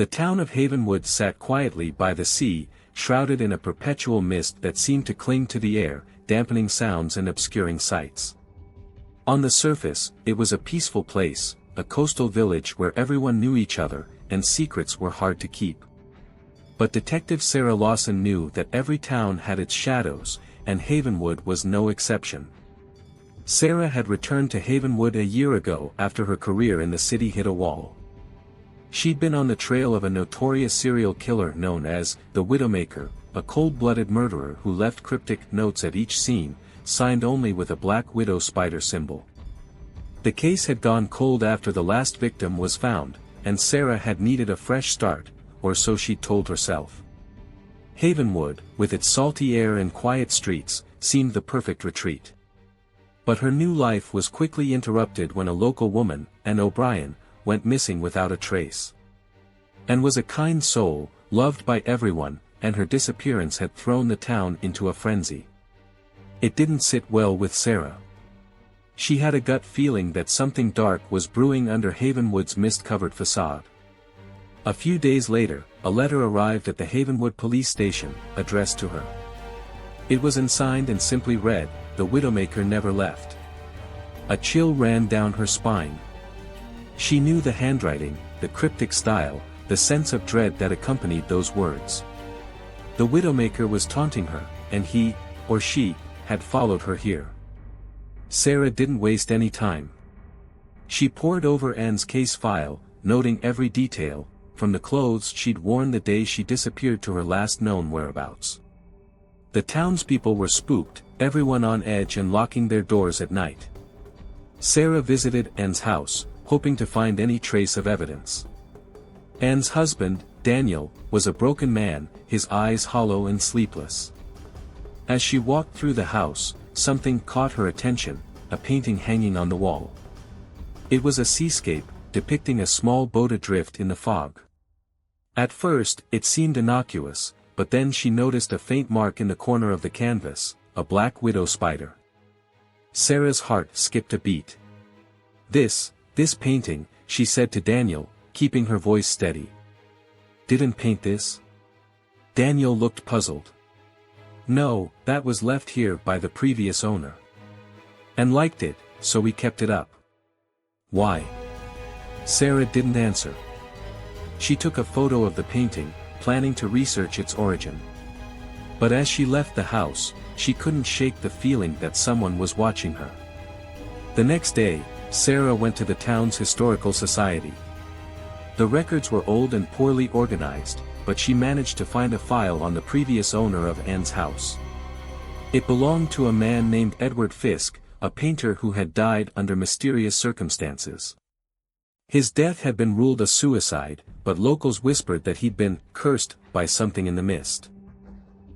The town of Havenwood sat quietly by the sea, shrouded in a perpetual mist that seemed to cling to the air, dampening sounds and obscuring sights. On the surface, it was a peaceful place, a coastal village where everyone knew each other, and secrets were hard to keep. But Detective Sarah Lawson knew that every town had its shadows, and Havenwood was no exception. Sarah had returned to Havenwood a year ago after her career in the city hit a wall. She'd been on the trail of a notorious serial killer known as the Widowmaker, a cold-blooded murderer who left cryptic notes at each scene, signed only with a black widow spider symbol. The case had gone cold after the last victim was found, and Sarah had needed a fresh start, or so she told herself. Havenwood, with its salty air and quiet streets, seemed the perfect retreat. But her new life was quickly interrupted when a local woman, Anne O'Brien, went missing without a trace. Anne was a kind soul, loved by everyone, and her disappearance had thrown the town into a frenzy. It didn't sit well with Sarah. She had a gut feeling that something dark was brewing under Havenwood's mist-covered facade. A few days later, a letter arrived at the Havenwood police station, addressed to her. It was unsigned and simply read, "The Widowmaker never left." A chill ran down her spine. She knew the handwriting, the cryptic style, the sense of dread that accompanied those words. The Widowmaker was taunting her, and he, or she, had followed her here. Sarah didn't waste any time. She pored over Anne's case file, noting every detail, from the clothes she'd worn the day she disappeared to her last known whereabouts. The townspeople were spooked, everyone on edge and locking their doors at night. Sarah visited Anne's house, hoping to find any trace of evidence. Anne's husband, Daniel, was a broken man, his eyes hollow and sleepless. As she walked through the house, something caught her attention, a painting hanging on the wall. It was a seascape, depicting a small boat adrift in the fog. At first, it seemed innocuous, but then she noticed a faint mark in the corner of the canvas, a black widow spider. Sarah's heart skipped a beat. This painting, she said to Daniel, keeping her voice steady. Didn't paint this? Daniel looked puzzled. No, that was left here by the previous owner. And liked it, so we kept it up. Why? Sarah didn't answer. She took a photo of the painting, planning to research its origin. But as she left the house, she couldn't shake the feeling that someone was watching her. The next day, Sarah went to the town's historical society. The records were old and poorly organized, but she managed to find a file on the previous owner of Anne's house. It belonged to a man named Edward Fisk, a painter who had died under mysterious circumstances. His death had been ruled a suicide, but locals whispered that he'd been cursed by something in the mist.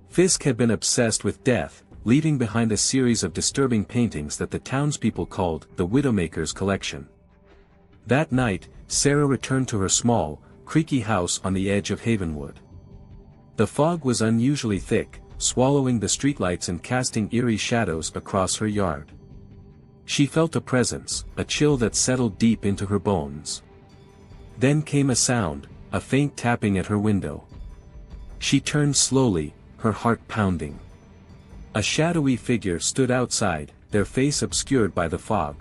Fisk had been obsessed with death, leaving behind a series of disturbing paintings that the townspeople called the Widowmaker's collection. That night, Sarah returned to her small, creaky house on the edge of Havenwood. The fog was unusually thick, swallowing the streetlights and casting eerie shadows across her yard. She felt a presence, a chill that settled deep into her bones. Then came a sound, a faint tapping at her window. She turned slowly, her heart pounding. A shadowy figure stood outside, their face obscured by the fog.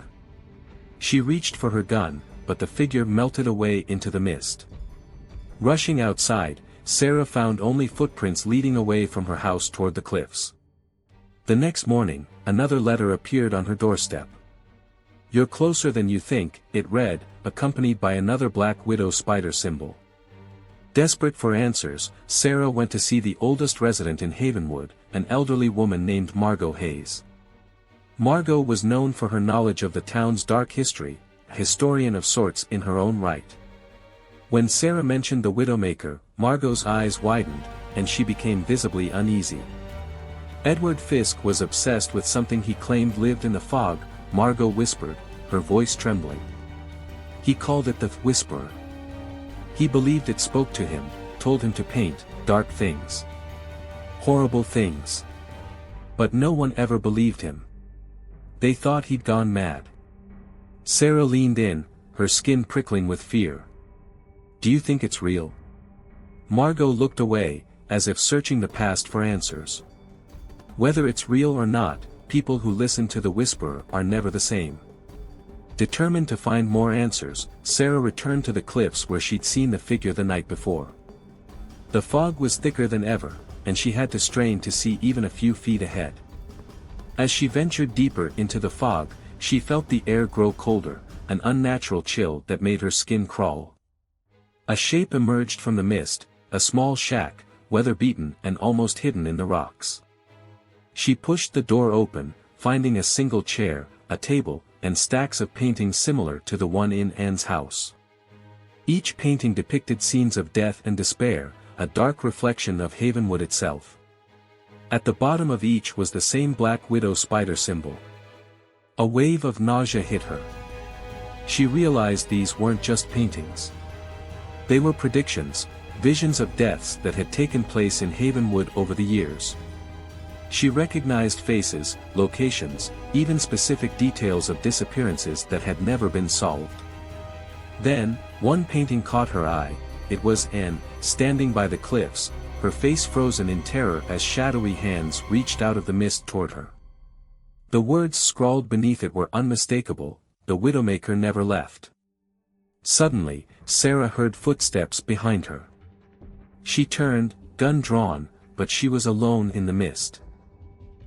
She reached for her gun, but the figure melted away into the mist. Rushing outside, Sarah found only footprints leading away from her house toward the cliffs. The next morning, another letter appeared on her doorstep. "You're closer than you think," it read, accompanied by another black widow spider symbol. Desperate for answers, Sarah went to see the oldest resident in Havenwood, an elderly woman named Margot Hayes. Margot was known for her knowledge of the town's dark history, a historian of sorts in her own right. When Sarah mentioned the Widowmaker, Margot's eyes widened, and she became visibly uneasy. Edward Fisk was obsessed with something he claimed lived in the fog, Margot whispered, her voice trembling. He called it the Whisperer. He believed it spoke to him, told him to paint dark things. Horrible things. But no one ever believed him. They thought he'd gone mad. Sarah leaned in, her skin prickling with fear. "Do you think it's real?" Margot looked away, as if searching the past for answers. Whether it's real or not, people who listen to the whisperer are never the same. Determined to find more answers, Sarah returned to the cliffs where she'd seen the figure the night before. The fog was thicker than ever, and she had to strain to see even a few feet ahead. As she ventured deeper into the fog, she felt the air grow colder, an unnatural chill that made her skin crawl. A shape emerged from the mist, a small shack, weather-beaten and almost hidden in the rocks. She pushed the door open, finding a single chair, a table, and stacks of paintings similar to the one in Anne's house. Each painting depicted scenes of death and despair, a dark reflection of Havenwood itself. At the bottom of each was the same black widow spider symbol. A wave of nausea hit her. She realized these weren't just paintings. They were predictions, visions of deaths that had taken place in Havenwood over the years. She recognized faces, locations, even specific details of disappearances that had never been solved. Then, one painting caught her eye. It was Anne, standing by the cliffs, her face frozen in terror as shadowy hands reached out of the mist toward her. The words scrawled beneath it were unmistakable, "The Widowmaker never left." Suddenly, Sarah heard footsteps behind her. She turned, gun drawn, but she was alone in the mist.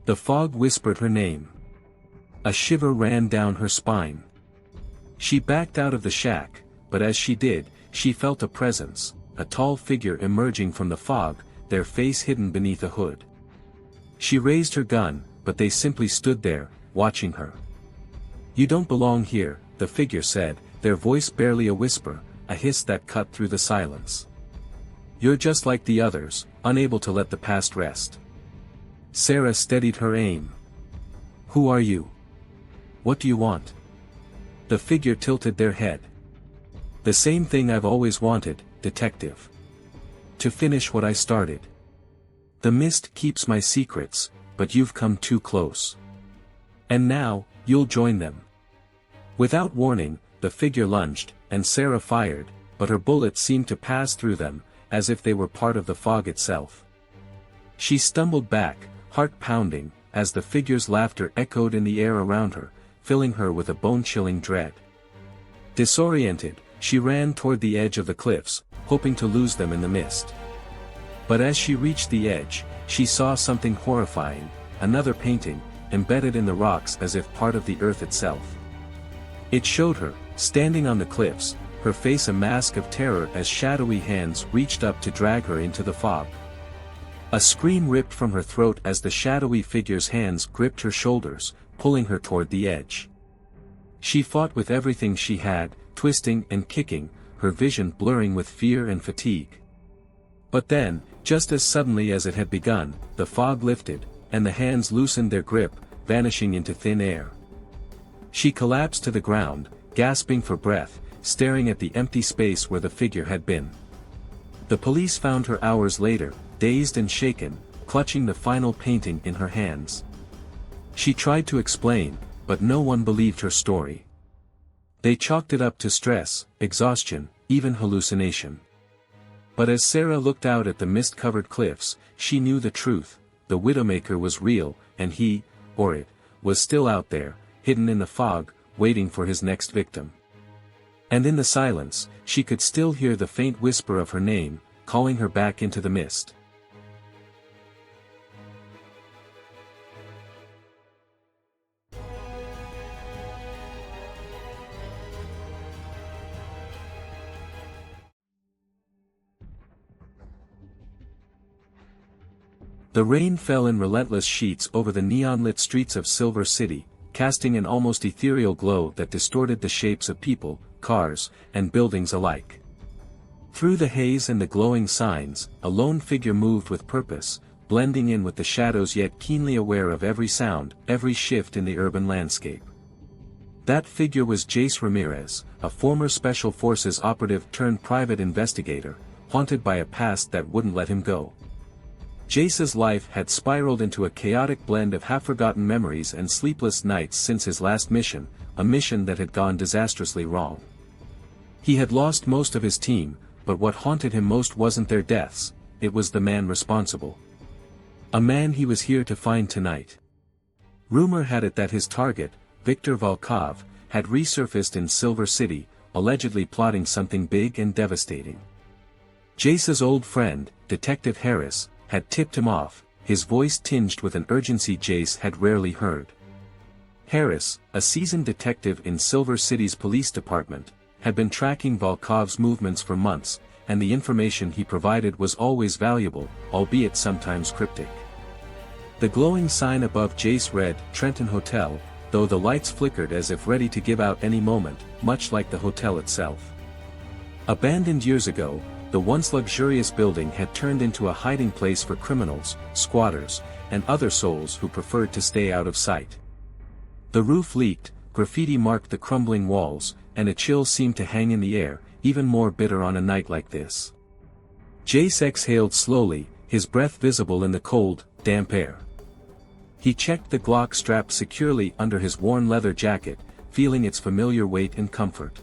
The fog whispered her name. A shiver ran down her spine. She backed out of the shack, but as she did, she felt a presence, a tall figure emerging from the fog, their face hidden beneath a hood. She raised her gun, but they simply stood there, watching her. "You don't belong here," the figure said, their voice barely a whisper, a hiss that cut through the silence. "You're just like the others, unable to let the past rest." Sarah steadied her aim. "Who are you? What do you want?" The figure tilted their head. "The same thing I've always wanted, detective. To finish what I started. The mist keeps my secrets, but you've come too close. And now, you'll join them." Without warning, the figure lunged, and Sarah fired, but her bullets seemed to pass through them, as if they were part of the fog itself. She stumbled back, heart pounding, as the figure's laughter echoed in the air around her, filling her with a bone-chilling dread. Disoriented, she ran toward the edge of the cliffs, hoping to lose them in the mist. But as she reached the edge, she saw something horrifying, another painting, embedded in the rocks as if part of the earth itself. It showed her, standing on the cliffs, her face a mask of terror as shadowy hands reached up to drag her into the fog. A scream ripped from her throat as the shadowy figure's hands gripped her shoulders, pulling her toward the edge. She fought with everything she had, twisting and kicking, her vision blurring with fear and fatigue. But then, just as suddenly as it had begun, the fog lifted, and the hands loosened their grip, vanishing into thin air. She collapsed to the ground, gasping for breath, staring at the empty space where the figure had been. The police found her hours later, dazed and shaken, clutching the final painting in her hands. She tried to explain, but no one believed her story. They chalked it up to stress, exhaustion, even hallucination. But as Sarah looked out at the mist-covered cliffs, she knew the truth: the Widowmaker was real, and he, or it, was still out there, hidden in the fog, waiting for his next victim. And in the silence, she could still hear the faint whisper of her name, calling her back into the mist. The rain fell in relentless sheets over the neon-lit streets of Silver City, casting an almost ethereal glow that distorted the shapes of people, cars, and buildings alike. Through the haze and the glowing signs, a lone figure moved with purpose, blending in with the shadows yet keenly aware of every sound, every shift in the urban landscape. That figure was Jace Ramirez, a former Special Forces operative turned private investigator, haunted by a past that wouldn't let him go. Jace's life had spiraled into a chaotic blend of half-forgotten memories and sleepless nights since his last mission, a mission that had gone disastrously wrong. He had lost most of his team, but what haunted him most wasn't their deaths, it was the man responsible. A man he was here to find tonight. Rumor had it that his target, Viktor Volkov, had resurfaced in Silver City, allegedly plotting something big and devastating. Jace's old friend, Detective Harris, had tipped him off, his voice tinged with an urgency Jace had rarely heard. Harris, a seasoned detective in Silver City's police department, had been tracking Volkov's movements for months, and the information he provided was always valuable, albeit sometimes cryptic. The glowing sign above Jace read, Trenton Hotel, though the lights flickered as if ready to give out any moment, much like the hotel itself. Abandoned years ago, the once luxurious building had turned into a hiding place for criminals, squatters, and other souls who preferred to stay out of sight. The roof leaked, graffiti marked the crumbling walls, and a chill seemed to hang in the air, even more bitter on a night like this. Jace exhaled slowly, his breath visible in the cold, damp air. He checked the Glock strapped securely under his worn leather jacket, feeling its familiar weight and comfort.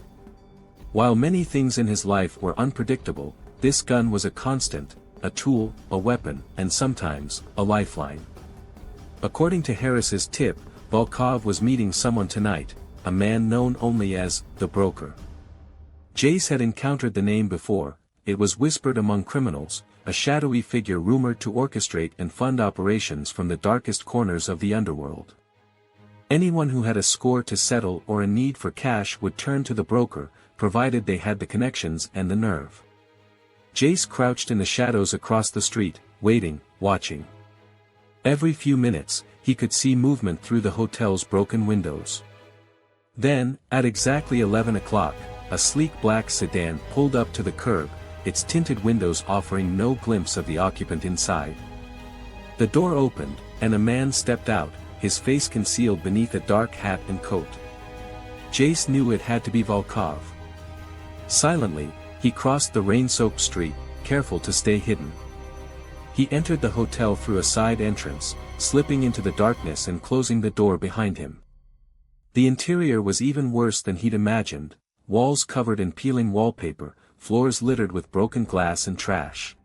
While many things in his life were unpredictable, this gun was a constant, a tool, a weapon, and sometimes, a lifeline. According to Harris's tip, Volkov was meeting someone tonight, a man known only as, the Broker. Jace had encountered the name before, it was whispered among criminals, a shadowy figure rumored to orchestrate and fund operations from the darkest corners of the underworld. Anyone who had a score to settle or a need for cash would turn to the Broker, provided they had the connections and the nerve. Jace crouched in the shadows across the street, waiting, watching. Every few minutes, he could see movement through the hotel's broken windows. Then, at exactly 11 o'clock, a sleek black sedan pulled up to the curb, its tinted windows offering no glimpse of the occupant inside. The door opened, and a man stepped out, his face concealed beneath a dark hat and coat. Jace knew it had to be Volkov. Silently, he crossed the rain-soaked street, careful to stay hidden. He entered the hotel through a side entrance, slipping into the darkness and closing the door behind him. The interior was even worse than he'd imagined, walls covered in peeling wallpaper, floors littered with broken glass and trash.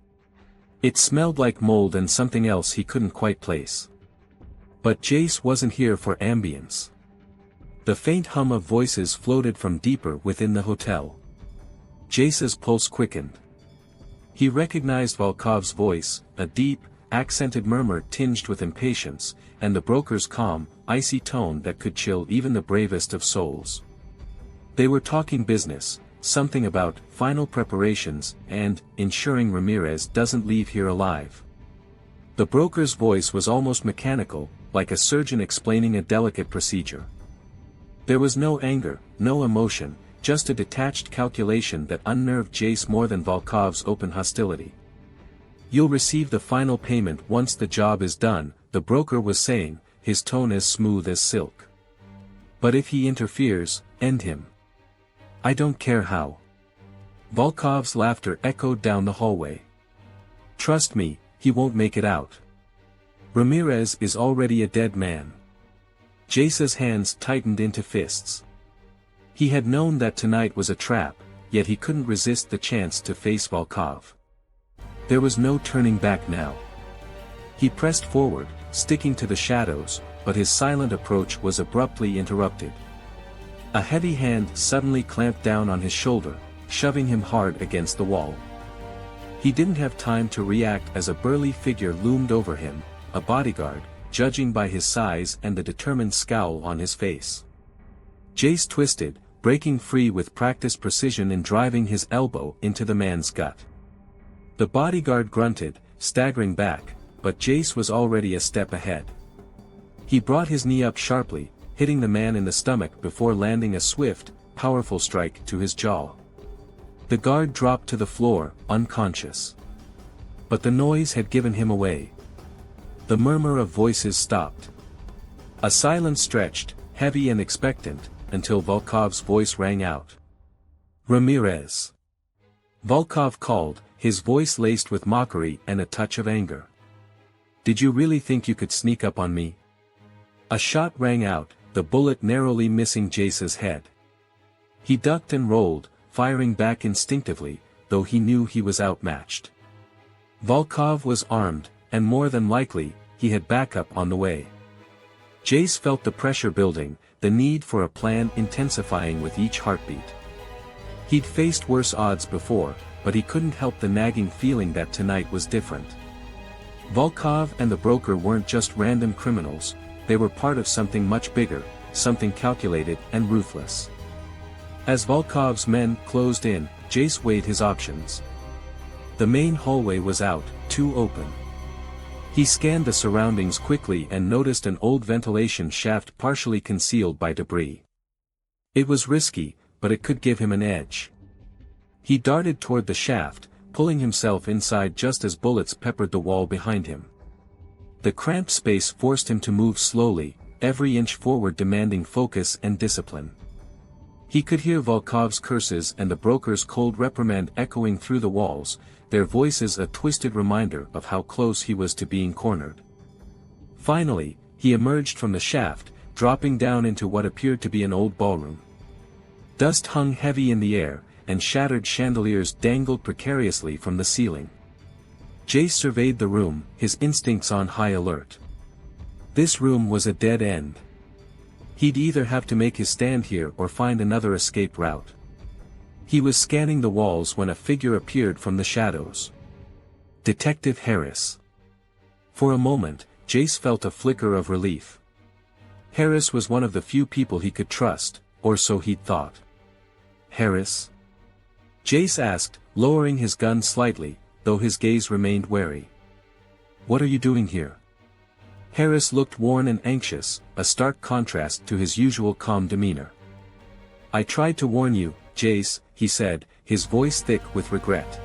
It smelled like mold and something else he couldn't quite place. But Jace wasn't here for ambience. The faint hum of voices floated from deeper within the hotel. Jace's pulse quickened. He recognized Volkov's voice, a deep, accented murmur tinged with impatience, and the Broker's calm, icy tone that could chill even the bravest of souls. They were talking business, something about final preparations and ensuring Ramirez doesn't leave here alive. The Broker's voice was almost mechanical, like a surgeon explaining a delicate procedure. There was no anger, no emotion, just a detached calculation that unnerved Jace more than Volkov's open hostility. "You'll receive the final payment once the job is done," the Broker was saying, his tone as smooth as silk. "But if he interferes, end him. I don't care how." Volkov's laughter echoed down the hallway. "Trust me, he won't make it out. Ramirez is already a dead man." Jace's hands tightened into fists. He had known that tonight was a trap, yet he couldn't resist the chance to face Volkov. There was no turning back now. He pressed forward, sticking to the shadows, but his silent approach was abruptly interrupted. A heavy hand suddenly clamped down on his shoulder, shoving him hard against the wall. He didn't have time to react as a burly figure loomed over him, a bodyguard, judging by his size and the determined scowl on his face. Jace twisted, breaking free with practiced precision and driving his elbow into the man's gut. The bodyguard grunted, staggering back, but Jace was already a step ahead. He brought his knee up sharply, hitting the man in the stomach before landing a swift, powerful strike to his jaw. The guard dropped to the floor, unconscious. But the noise had given him away. The murmur of voices stopped. A silence stretched, heavy and expectant, until Volkov's voice rang out. "Ramirez." Volkov called, his voice laced with mockery and a touch of anger. "Did you really think you could sneak up on me?" A shot rang out, the bullet narrowly missing Jace's head. He ducked and rolled, firing back instinctively, though he knew he was outmatched. Volkov was armed, and more than likely, he had backup on the way. Jace felt the pressure building, the need for a plan intensifying with each heartbeat. He'd faced worse odds before, but he couldn't help the nagging feeling that tonight was different. Volkov and the broker weren't just random criminals, they were part of something much bigger, something calculated and ruthless. As Volkov's men closed in, Jace weighed his options. The main hallway was out, too open. He scanned the surroundings quickly and noticed an old ventilation shaft partially concealed by debris. It was risky, but it could give him an edge. He darted toward the shaft, pulling himself inside just as bullets peppered the wall behind him. The cramped space forced him to move slowly, every inch forward demanding focus and discipline. He could hear Volkov's curses and the broker's cold reprimand echoing through the walls, their voices a twisted reminder of how close he was to being cornered. Finally, he emerged from the shaft, dropping down into what appeared to be an old ballroom. Dust hung heavy in the air, and shattered chandeliers dangled precariously from the ceiling. Jace surveyed the room, his instincts on high alert. This room was a dead end. He'd either have to make his stand here or find another escape route. He was scanning the walls when a figure appeared from the shadows. Detective Harris. For a moment, Jace felt a flicker of relief. Harris was one of the few people he could trust, or so he'd thought. Harris? Jace asked, lowering his gun slightly, though his gaze remained wary. What are you doing here? Harris looked worn and anxious, a stark contrast to his usual calm demeanor. I tried to warn you, Jace, he said, his voice thick with regret.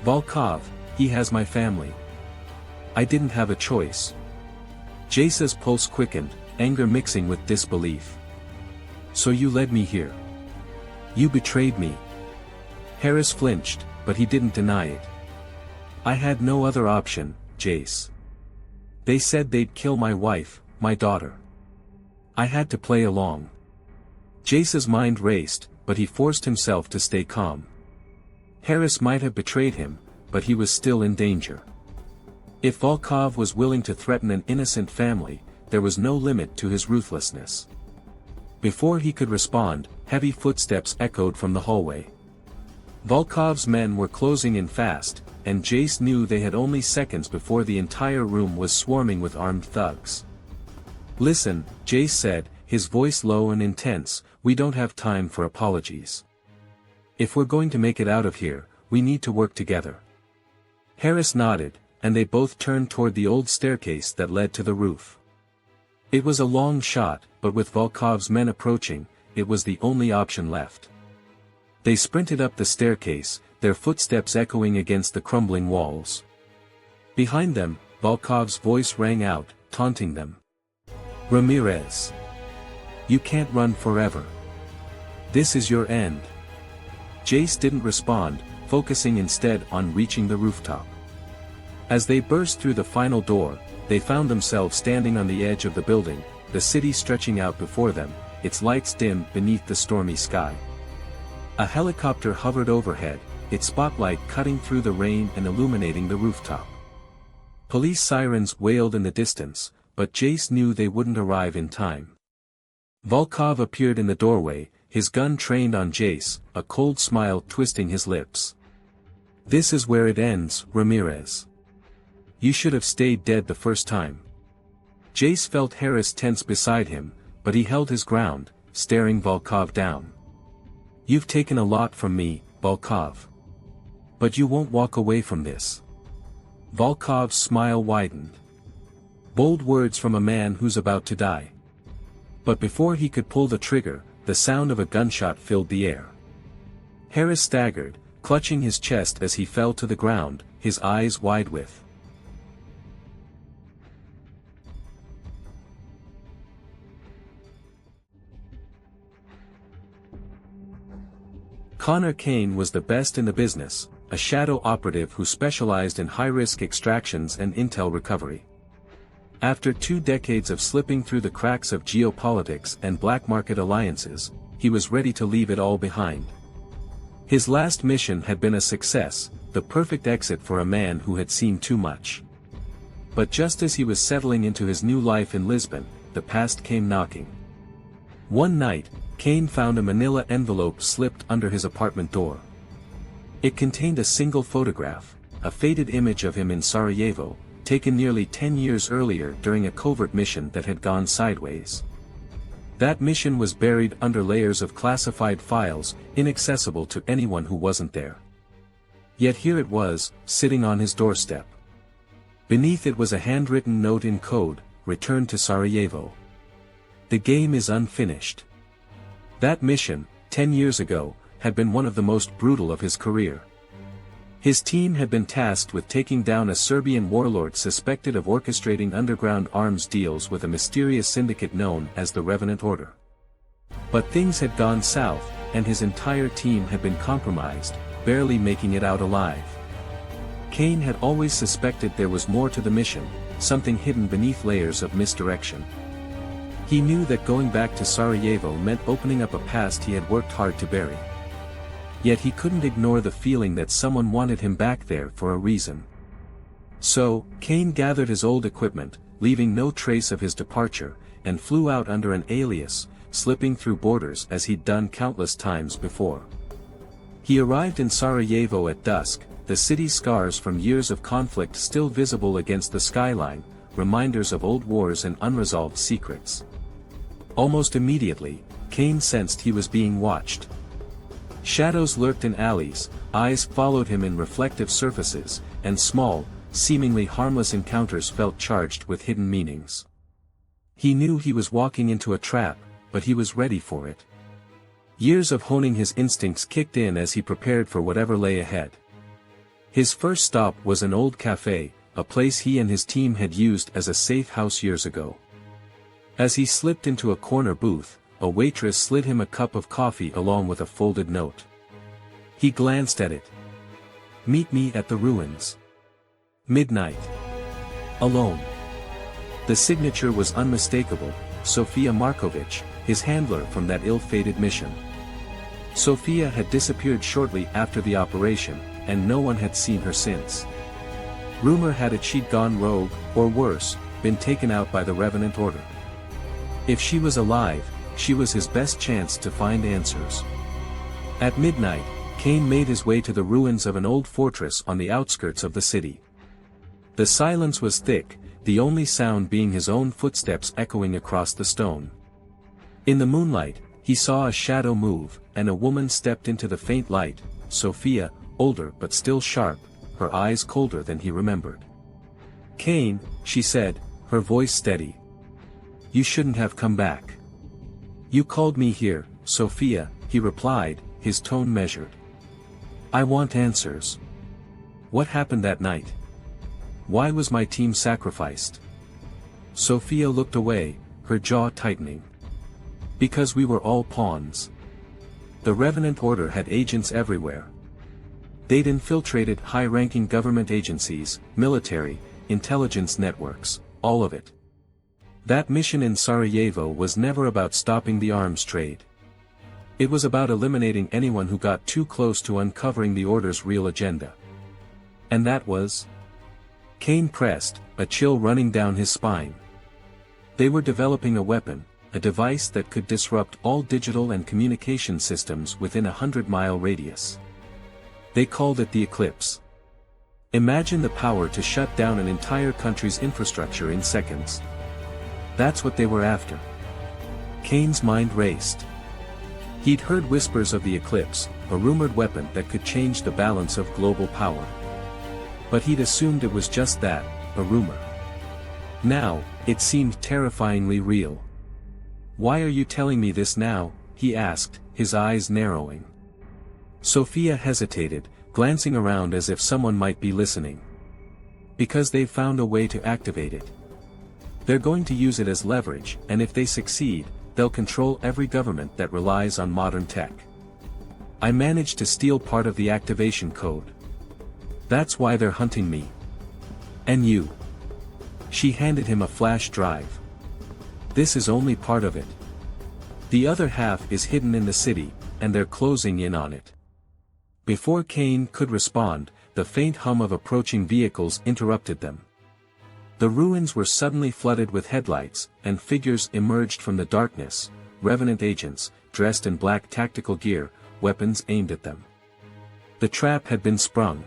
Volkov, he has my family. I didn't have a choice. Jace's pulse quickened, anger mixing with disbelief. So you led me here. You betrayed me. Harris flinched, but he didn't deny it. I had no other option, Jace. They said they'd kill my wife, my daughter. I had to play along. Jace's mind raced, but he forced himself to stay calm. Harris might have betrayed him, but he was still in danger. If Volkov was willing to threaten an innocent family, there was no limit to his ruthlessness. Before he could respond, heavy footsteps echoed from the hallway. Volkov's men were closing in fast, and Jace knew they had only seconds before the entire room was swarming with armed thugs. Listen, Jace said, his voice low and intense, we don't have time for apologies. If we're going to make it out of here, we need to work together. Harris nodded, and they both turned toward the old staircase that led to the roof. It was a long shot, but with Volkov's men approaching, it was the only option left. They sprinted up the staircase, their footsteps echoing against the crumbling walls. Behind them, Volkov's voice rang out, taunting them. Ramirez. You can't run forever. This is your end. Jace didn't respond, focusing instead on reaching the rooftop. As they burst through the final door, they found themselves standing on the edge of the building, the city stretching out before them, its lights dim beneath the stormy sky. A helicopter hovered overhead, its spotlight cutting through the rain and illuminating the rooftop. Police sirens wailed in the distance, but Jace knew they wouldn't arrive in time. Volkov appeared in the doorway, his gun trained on Jace, a cold smile twisting his lips. This is where it ends, Ramirez. You should have stayed dead the first time. Jace felt Harris tense beside him, but he held his ground, staring Volkov down. You've taken a lot from me, Volkov. But you won't walk away from this. Volkov's smile widened. Bold words from a man who's about to die. But before he could pull the trigger, the sound of a gunshot filled the air. Harris staggered, clutching his chest as he fell to the ground, his eyes wide with. Connor Kane was the best in the business, a shadow operative who specialized in high-risk extractions and intel recovery. After 2 decades of slipping through the cracks of geopolitics and black market alliances, he was ready to leave it all behind. His last mission had been a success, the perfect exit for a man who had seen too much. But just as he was settling into his new life in Lisbon, the past came knocking. One night, Kane found a manila envelope slipped under his apartment door. It contained a single photograph, a faded image of him in Sarajevo, taken nearly 10 years earlier during a covert mission that had gone sideways. That mission was buried under layers of classified files, inaccessible to anyone who wasn't there. Yet here it was, sitting on his doorstep. Beneath it was a handwritten note in code, "Return to Sarajevo. The game is unfinished." That mission, 10 years ago, had been one of the most brutal of his career. His team had been tasked with taking down a Serbian warlord suspected of orchestrating underground arms deals with a mysterious syndicate known as the Revenant Order. But things had gone south, and his entire team had been compromised, barely making it out alive. Kane had always suspected there was more to the mission, something hidden beneath layers of misdirection. He knew that going back to Sarajevo meant opening up a past he had worked hard to bury. Yet he couldn't ignore the feeling that someone wanted him back there for a reason. So, Kane gathered his old equipment, leaving no trace of his departure, and flew out under an alias, slipping through borders as he'd done countless times before. He arrived in Sarajevo at dusk, the city's scars from years of conflict still visible against the skyline, reminders of old wars and unresolved secrets. Almost immediately, Kane sensed he was being watched. Shadows lurked in alleys, eyes followed him in reflective surfaces, and small, seemingly harmless encounters felt charged with hidden meanings. He knew he was walking into a trap, but he was ready for it. Years of honing his instincts kicked in as he prepared for whatever lay ahead. His first stop was an old cafe, a place he and his team had used as a safe house years ago. As he slipped into a corner booth, a waitress slid him a cup of coffee along with a folded note. He glanced at it. "Meet me at the ruins. Midnight. Alone." The signature was unmistakable, Sofia Markovic, his handler from that ill-fated mission. Sofia had disappeared shortly after the operation, and no one had seen her since. Rumor had it she'd gone rogue, or worse, been taken out by the Revenant Order. If she was alive, she was his best chance to find answers. At midnight, Kane made his way to the ruins of an old fortress on the outskirts of the city. The silence was thick, the only sound being his own footsteps echoing across the stone. In the moonlight, he saw a shadow move, and a woman stepped into the faint light, Sofia, older but still sharp, her eyes colder than he remembered. "Kane," she said, her voice steady. "You shouldn't have come back." "You called me here, Sofia," he replied, his tone measured. "I want answers. What happened that night? Why was my team sacrificed?" Sofia looked away, her jaw tightening. "Because we were all pawns. The Revenant Order had agents everywhere. They'd infiltrated high-ranking government agencies, military, intelligence networks, all of it. That mission in Sarajevo was never about stopping the arms trade. It was about eliminating anyone who got too close to uncovering the Order's real agenda. And that was?" Kane pressed, a chill running down his spine. "They were developing a weapon, a device that could disrupt all digital and communication systems within a 100-mile radius. They called it the Eclipse. Imagine the power to shut down an entire country's infrastructure in seconds. That's what they were after." Kane's mind raced. He'd heard whispers of the Eclipse, a rumored weapon that could change the balance of global power. But he'd assumed it was just that, a rumor. Now, it seemed terrifyingly real. "Why are you telling me this now?" he asked, his eyes narrowing. Sofia hesitated, glancing around as if someone might be listening. "Because they've found a way to activate it. They're going to use it as leverage, and if they succeed, they'll control every government that relies on modern tech. I managed to steal part of the activation code. That's why they're hunting me. And you." She handed him a flash drive. "This is only part of it. The other half is hidden in the city, and they're closing in on it. Before Kane could respond, the faint hum of approaching vehicles interrupted them. The ruins were suddenly flooded with headlights, and figures emerged from the darkness, Revenant agents, dressed in black tactical gear, weapons aimed at them. The trap had been sprung.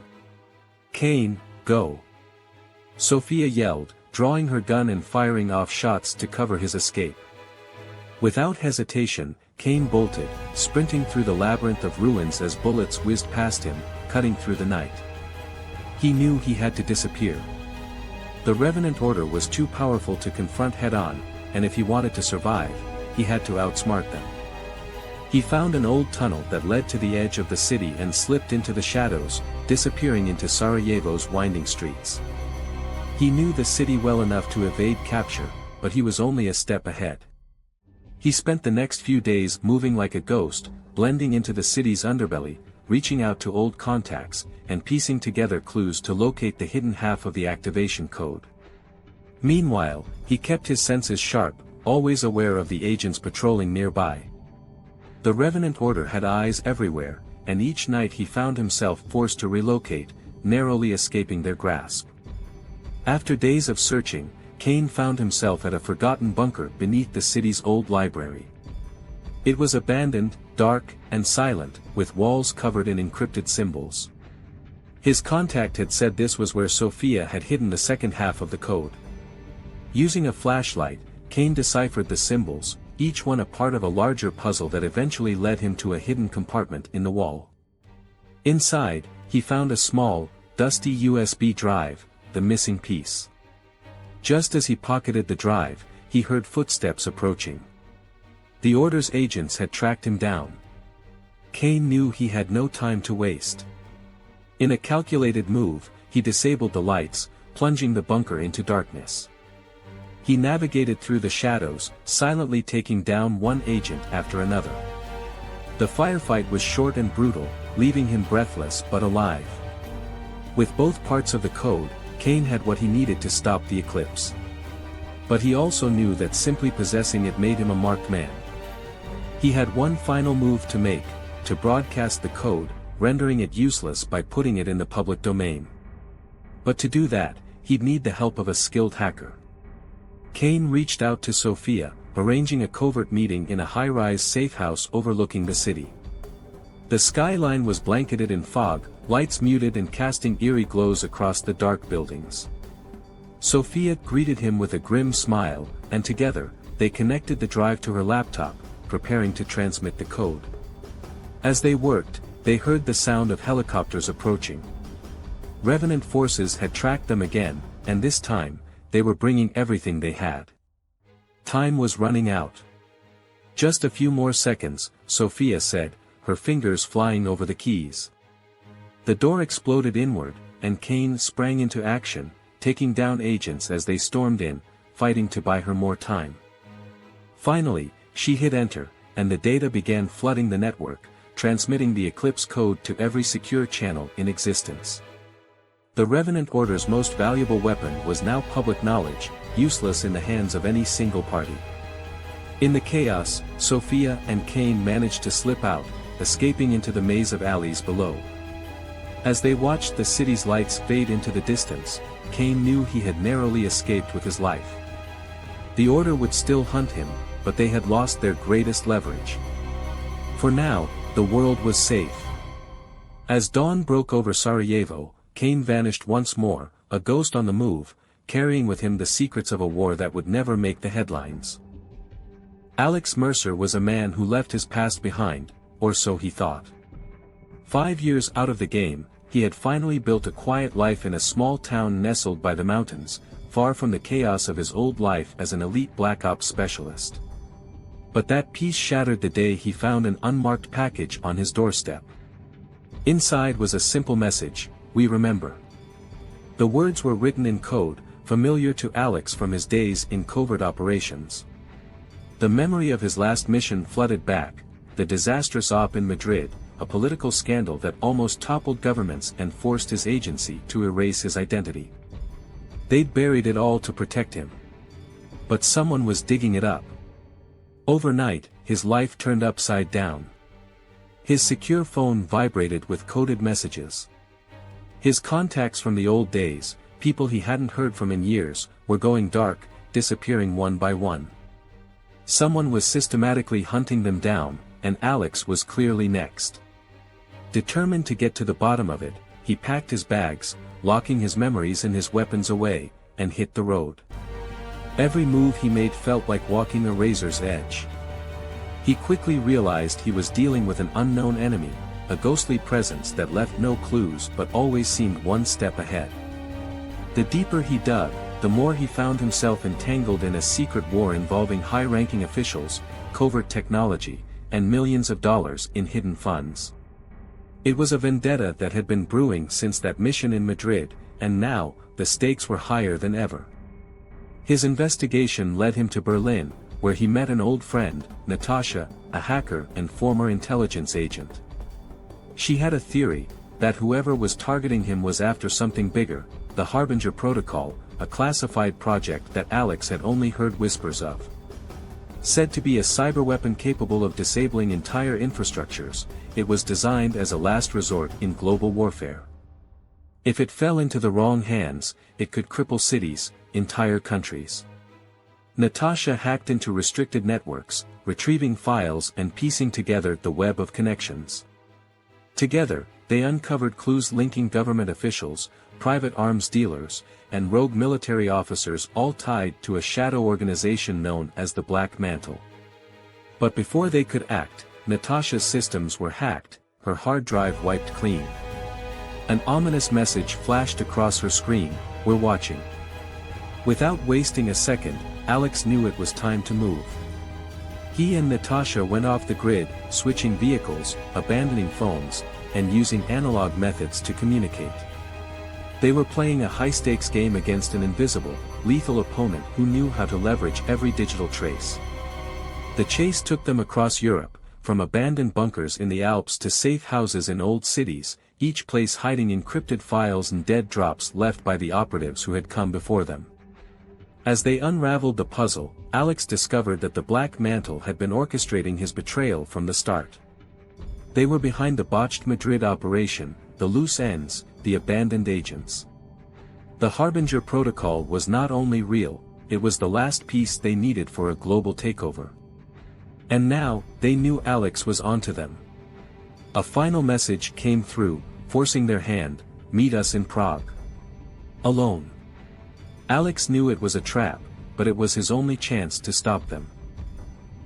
"Kane, go!" Sophia yelled, drawing her gun and firing off shots to cover his escape. Without hesitation, Kane bolted, sprinting through the labyrinth of ruins as bullets whizzed past him, cutting through the night. He knew he had to disappear. The Revenant Order was too powerful to confront head-on, and if he wanted to survive, he had to outsmart them. He found an old tunnel that led to the edge of the city and slipped into the shadows, disappearing into Sarajevo's winding streets. He knew the city well enough to evade capture, but he was only a step ahead. He spent the next few days moving like a ghost, blending into the city's underbelly, reaching out to old contacts, and piecing together clues to locate the hidden half of the activation code. Meanwhile, he kept his senses sharp, always aware of the agents patrolling nearby. The Revenant Order had eyes everywhere, and each night he found himself forced to relocate, narrowly escaping their grasp. After days of searching, Kane found himself at a forgotten bunker beneath the city's old library. It was abandoned, dark, and silent, with walls covered in encrypted symbols. His contact had said this was where Sophia had hidden the second half of the code. Using a flashlight, Kane deciphered the symbols, each one a part of a larger puzzle that eventually led him to a hidden compartment in the wall. Inside, he found a small, dusty USB drive, the missing piece. Just as he pocketed the drive, he heard footsteps approaching. The Order's agents had tracked him down. Kane knew he had no time to waste. In a calculated move, he disabled the lights, plunging the bunker into darkness. He navigated through the shadows, silently taking down one agent after another. The firefight was short and brutal, leaving him breathless but alive. With both parts of the code, Kane had what he needed to stop the eclipse. But he also knew that simply possessing it made him a marked man. He had one final move to make, to broadcast the code, rendering it useless by putting it in the public domain. But to do that, he'd need the help of a skilled hacker. Kane reached out to Sophia, arranging a covert meeting in a high-rise safe house overlooking the city. The skyline was blanketed in fog, lights muted and casting eerie glows across the dark buildings. Sophia greeted him with a grim smile, and together, they connected the drive to her laptop, preparing to transmit the code. As they worked, they heard the sound of helicopters approaching. Revenant forces had tracked them again, and this time, they were bringing everything they had. Time was running out. "Just a few more seconds," Sophia said, her fingers flying over the keys. The door exploded inward, and Kane sprang into action, taking down agents as they stormed in, fighting to buy her more time. Finally, she hit enter, and the data began flooding the network, transmitting the Eclipse code to every secure channel in existence. The Revenant Order's most valuable weapon was now public knowledge, useless in the hands of any single party. In the chaos, Sophia and Kane managed to slip out, escaping into the maze of alleys below. As they watched the city's lights fade into the distance, Kane knew he had narrowly escaped with his life. The Order would still hunt him, but they had lost their greatest leverage. For now, the world was safe. As dawn broke over Sarajevo, Kane vanished once more, a ghost on the move, carrying with him the secrets of a war that would never make the headlines. Alex Mercer was a man who left his past behind, or so he thought. 5 years out of the game, he had finally built a quiet life in a small town nestled by the mountains, far from the chaos of his old life as an elite Black Ops specialist. But that peace shattered the day he found an unmarked package on his doorstep. Inside was a simple message: "We remember." The words were written in code, familiar to Alex from his days in covert operations. The memory of his last mission flooded back, the disastrous op in Madrid, a political scandal that almost toppled governments and forced his agency to erase his identity. They'd buried it all to protect him. But someone was digging it up. Overnight, his life turned upside down. His secure phone vibrated with coded messages. His contacts from the old days, people he hadn't heard from in years, were going dark, disappearing one by one. Someone was systematically hunting them down, and Alex was clearly next. Determined to get to the bottom of it, he packed his bags, locking his memories and his weapons away, and hit the road. Every move he made felt like walking a razor's edge. He quickly realized he was dealing with an unknown enemy, a ghostly presence that left no clues but always seemed one step ahead. The deeper he dug, the more he found himself entangled in a secret war involving high-ranking officials, covert technology, and millions of dollars in hidden funds. It was a vendetta that had been brewing since that mission in Madrid, and now, the stakes were higher than ever. His investigation led him to Berlin, where he met an old friend, Natasha, a hacker and former intelligence agent. She had a theory, that whoever was targeting him was after something bigger, the Harbinger Protocol, a classified project that Alex had only heard whispers of. Said to be a cyberweapon capable of disabling entire infrastructures, it was designed as a last resort in global warfare. If it fell into the wrong hands, it could cripple cities, entire countries. Natasha hacked into restricted networks, retrieving files and piecing together the web of connections. Together, they uncovered clues linking government officials, private arms dealers, and rogue military officers all tied to a shadow organization known as the Black Mantle. But before they could act, Natasha's systems were hacked, her hard drive wiped clean. An ominous message flashed across her screen, "We're watching." Without wasting a second, Alex knew it was time to move. He and Natasha went off the grid, switching vehicles, abandoning phones, and using analog methods to communicate. They were playing a high-stakes game against an invisible, lethal opponent who knew how to leverage every digital trace. The chase took them across Europe, from abandoned bunkers in the Alps to safe houses in old cities, each place hiding encrypted files and dead drops left by the operatives who had come before them. As they unraveled the puzzle, Alex discovered that the Black Mantle had been orchestrating his betrayal from the start. They were behind the botched Madrid operation, the loose ends, the abandoned agents. The Harbinger Protocol was not only real, it was the last piece they needed for a global takeover. And now, they knew Alex was onto them. A final message came through, forcing their hand, "Meet us in Prague." Alone. Alex knew it was a trap, but it was his only chance to stop them.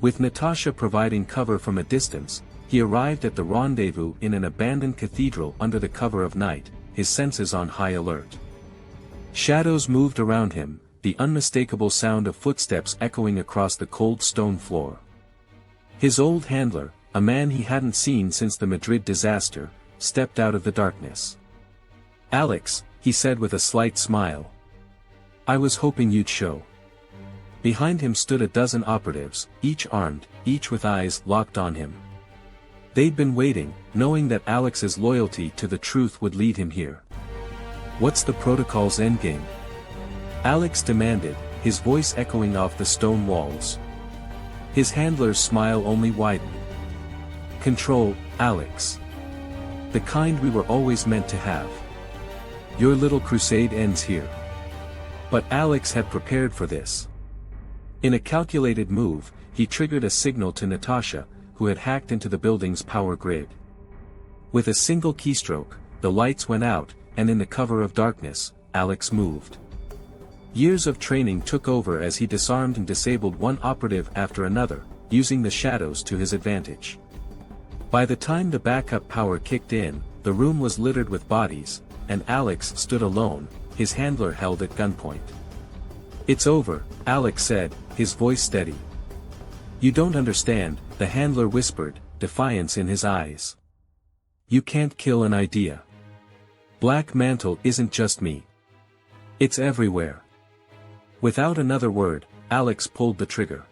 With Natasha providing cover from a distance, he arrived at the rendezvous in an abandoned cathedral under the cover of night, his senses on high alert. Shadows moved around him, the unmistakable sound of footsteps echoing across the cold stone floor. His old handler, a man he hadn't seen since the Madrid disaster, stepped out of the darkness. "Alex," he said with a slight smile. "I was hoping you'd show." Behind him stood a dozen operatives, each armed, each with eyes locked on him. They'd been waiting, knowing that Alex's loyalty to the truth would lead him here. "What's the protocol's endgame?" Alex demanded, his voice echoing off the stone walls. His handler's smile only widened. "Control, Alex. The kind we were always meant to have. Your little crusade ends here." But Alex had prepared for this. In a calculated move, he triggered a signal to Natasha, who had hacked into the building's power grid. With a single keystroke, the lights went out, and in the cover of darkness, Alex moved. Years of training took over as he disarmed and disabled one operative after another, using the shadows to his advantage. By the time the backup power kicked in, the room was littered with bodies, and Alex stood alone, his handler held at gunpoint. "It's over," Alex said, his voice steady. "You don't understand," the handler whispered, defiance in his eyes. "You can't kill an idea. Black Mantle isn't just me. It's everywhere." Without another word, Alex pulled the trigger.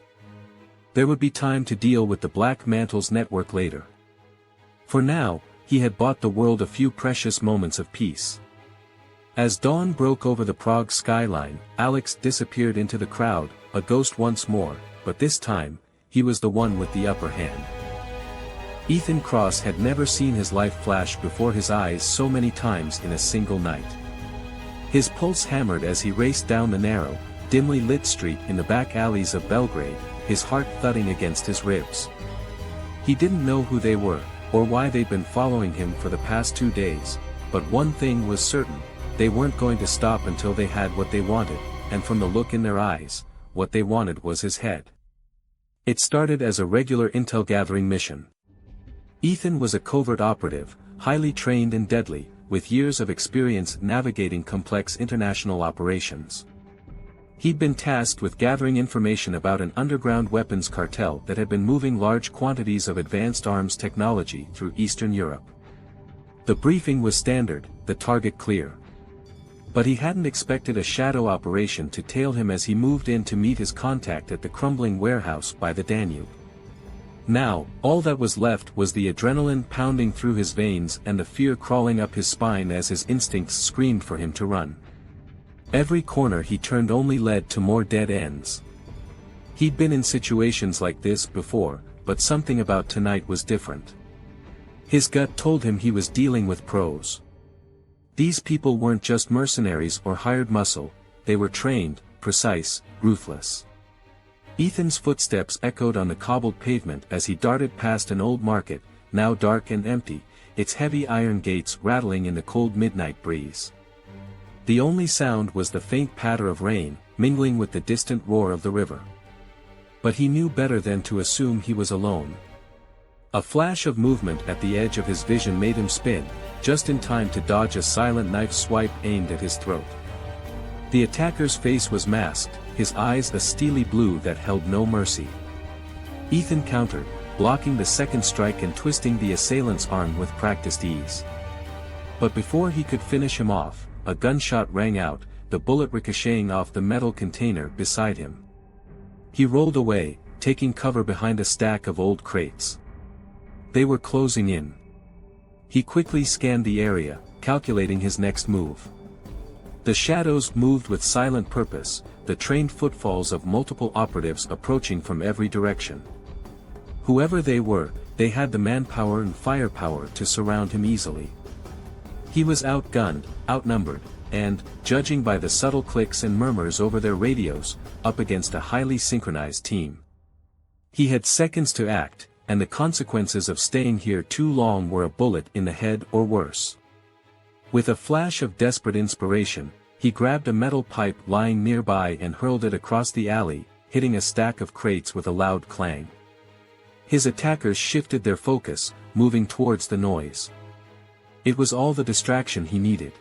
There would be time to deal with the Black Mantle's network later. For now, he had bought the world a few precious moments of peace. As dawn broke over the Prague skyline, Alex disappeared into the crowd, a ghost once more, but this time, he was the one with the upper hand. Ethan Cross had never seen his life flash before his eyes so many times in a single night. His pulse hammered as he raced down the narrow, dimly lit street in the back alleys of Belgrade, his heart thudding against his ribs. He didn't know who they were, or why they'd been following him for the past 2 days, but one thing was certain, they weren't going to stop until they had what they wanted, and from the look in their eyes, what they wanted was his head. It started as a regular intel-gathering mission. Ethan was a covert operative, highly trained and deadly, with years of experience navigating complex international operations. He'd been tasked with gathering information about an underground weapons cartel that had been moving large quantities of advanced arms technology through Eastern Europe. The briefing was standard, the target clear. But he hadn't expected a shadow operation to tail him as he moved in to meet his contact at the crumbling warehouse by the Danube. Now, all that was left was the adrenaline pounding through his veins and the fear crawling up his spine as his instincts screamed for him to run. Every corner he turned only led to more dead ends. He'd been in situations like this before, but something about tonight was different. His gut told him he was dealing with pros. These people weren't just mercenaries or hired muscle, they were trained, precise, ruthless. Ethan's footsteps echoed on the cobbled pavement as he darted past an old market, now dark and empty, its heavy iron gates rattling in the cold midnight breeze. The only sound was the faint patter of rain, mingling with the distant roar of the river. But he knew better than to assume he was alone. A flash of movement at the edge of his vision made him spin, just in time to dodge a silent knife swipe aimed at his throat. The attacker's face was masked, his eyes a steely blue that held no mercy. Ethan countered, blocking the second strike and twisting the assailant's arm with practiced ease. But before he could finish him off, a gunshot rang out, the bullet ricocheting off the metal container beside him. He rolled away, taking cover behind a stack of old crates. They were closing in. He quickly scanned the area, calculating his next move. The shadows moved with silent purpose, the trained footfalls of multiple operatives approaching from every direction. Whoever they were, they had the manpower and firepower to surround him easily. He was outgunned, outnumbered, and, judging by the subtle clicks and murmurs over their radios, up against a highly synchronized team. He had seconds to act, and the consequences of staying here too long were a bullet in the head or worse. With a flash of desperate inspiration, he grabbed a metal pipe lying nearby and hurled it across the alley, hitting a stack of crates with a loud clang. His attackers shifted their focus, moving towards the noise. It was all the distraction he needed.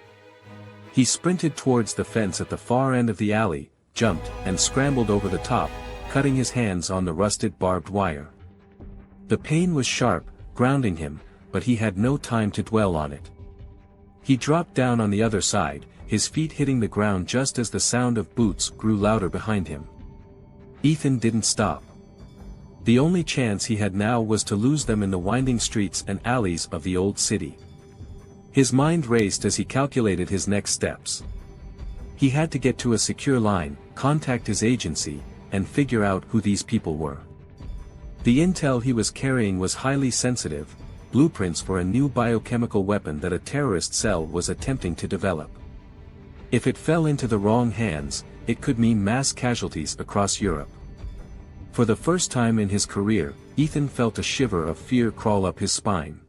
He sprinted towards the fence at the far end of the alley, jumped, and scrambled over the top, cutting his hands on the rusted barbed wire. The pain was sharp, grounding him, but he had no time to dwell on it. He dropped down on the other side, his feet hitting the ground just as the sound of boots grew louder behind him. Ethan didn't stop. The only chance he had now was to lose them in the winding streets and alleys of the old city. His mind raced as he calculated his next steps. He had to get to a secure line, contact his agency, and figure out who these people were. The intel he was carrying was highly sensitive, blueprints for a new biochemical weapon that a terrorist cell was attempting to develop. If it fell into the wrong hands, it could mean mass casualties across Europe. For the first time in his career, Ethan felt a shiver of fear crawl up his spine.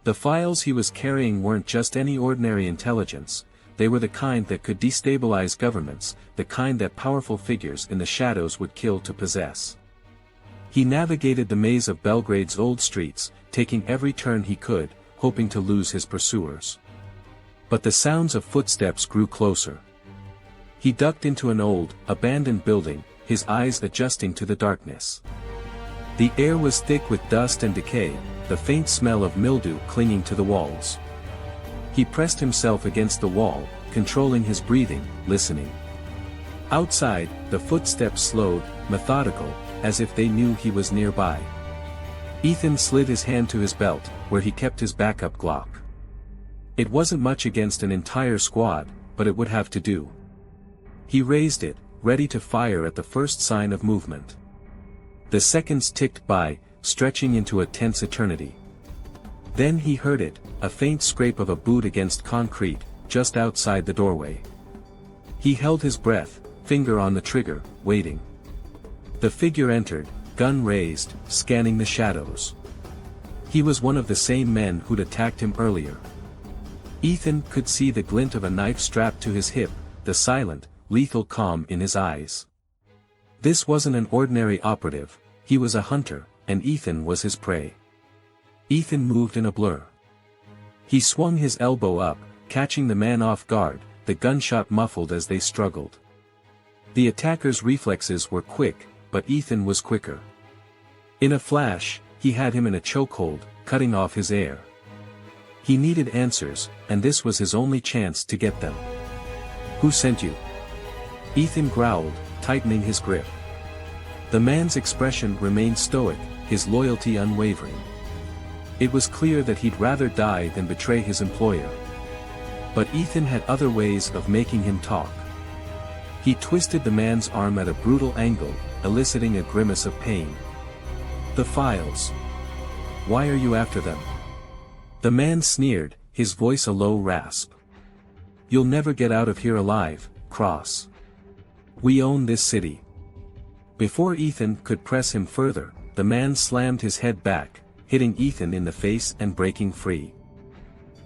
The files he was carrying weren't just any ordinary intelligence, they were the kind that could destabilize governments, the kind that powerful figures in the shadows would kill to possess. He navigated the maze of Belgrade's old streets, taking every turn he could, hoping to lose his pursuers. But the sounds of footsteps grew closer. He ducked into an old, abandoned building, his eyes adjusting to the darkness. The air was thick with dust and decay, the faint smell of mildew clinging to the walls. He pressed himself against the wall, controlling his breathing, listening. Outside, the footsteps slowed, methodical, as if they knew he was nearby. Ethan slid his hand to his belt, where he kept his backup Glock. It wasn't much against an entire squad, but it would have to do. He raised it, ready to fire at the first sign of movement. The seconds ticked by, stretching into a tense eternity. Then he heard it, a faint scrape of a boot against concrete, just outside the doorway. He held his breath, finger on the trigger, waiting. The figure entered, gun raised, scanning the shadows. He was one of the same men who'd attacked him earlier. Ethan could see the glint of a knife strapped to his hip, the silent, lethal calm in his eyes. This wasn't an ordinary operative, he was a hunter, and Ethan was his prey. Ethan moved in a blur. He swung his elbow up, catching the man off guard, the gunshot muffled as they struggled. The attacker's reflexes were quick, but Ethan was quicker. In a flash, he had him in a chokehold, cutting off his air. He needed answers, and this was his only chance to get them. "Who sent you?" Ethan growled, tightening his grip. The man's expression remained stoic, his loyalty unwavering. It was clear that he'd rather die than betray his employer. But Ethan had other ways of making him talk. He twisted the man's arm at a brutal angle, eliciting a grimace of pain. "The files. Why are you after them?" The man sneered, his voice a low rasp. "You'll never get out of here alive, Cross. We own this city." Before Ethan could press him further, the man slammed his head back, hitting Ethan in the face and breaking free.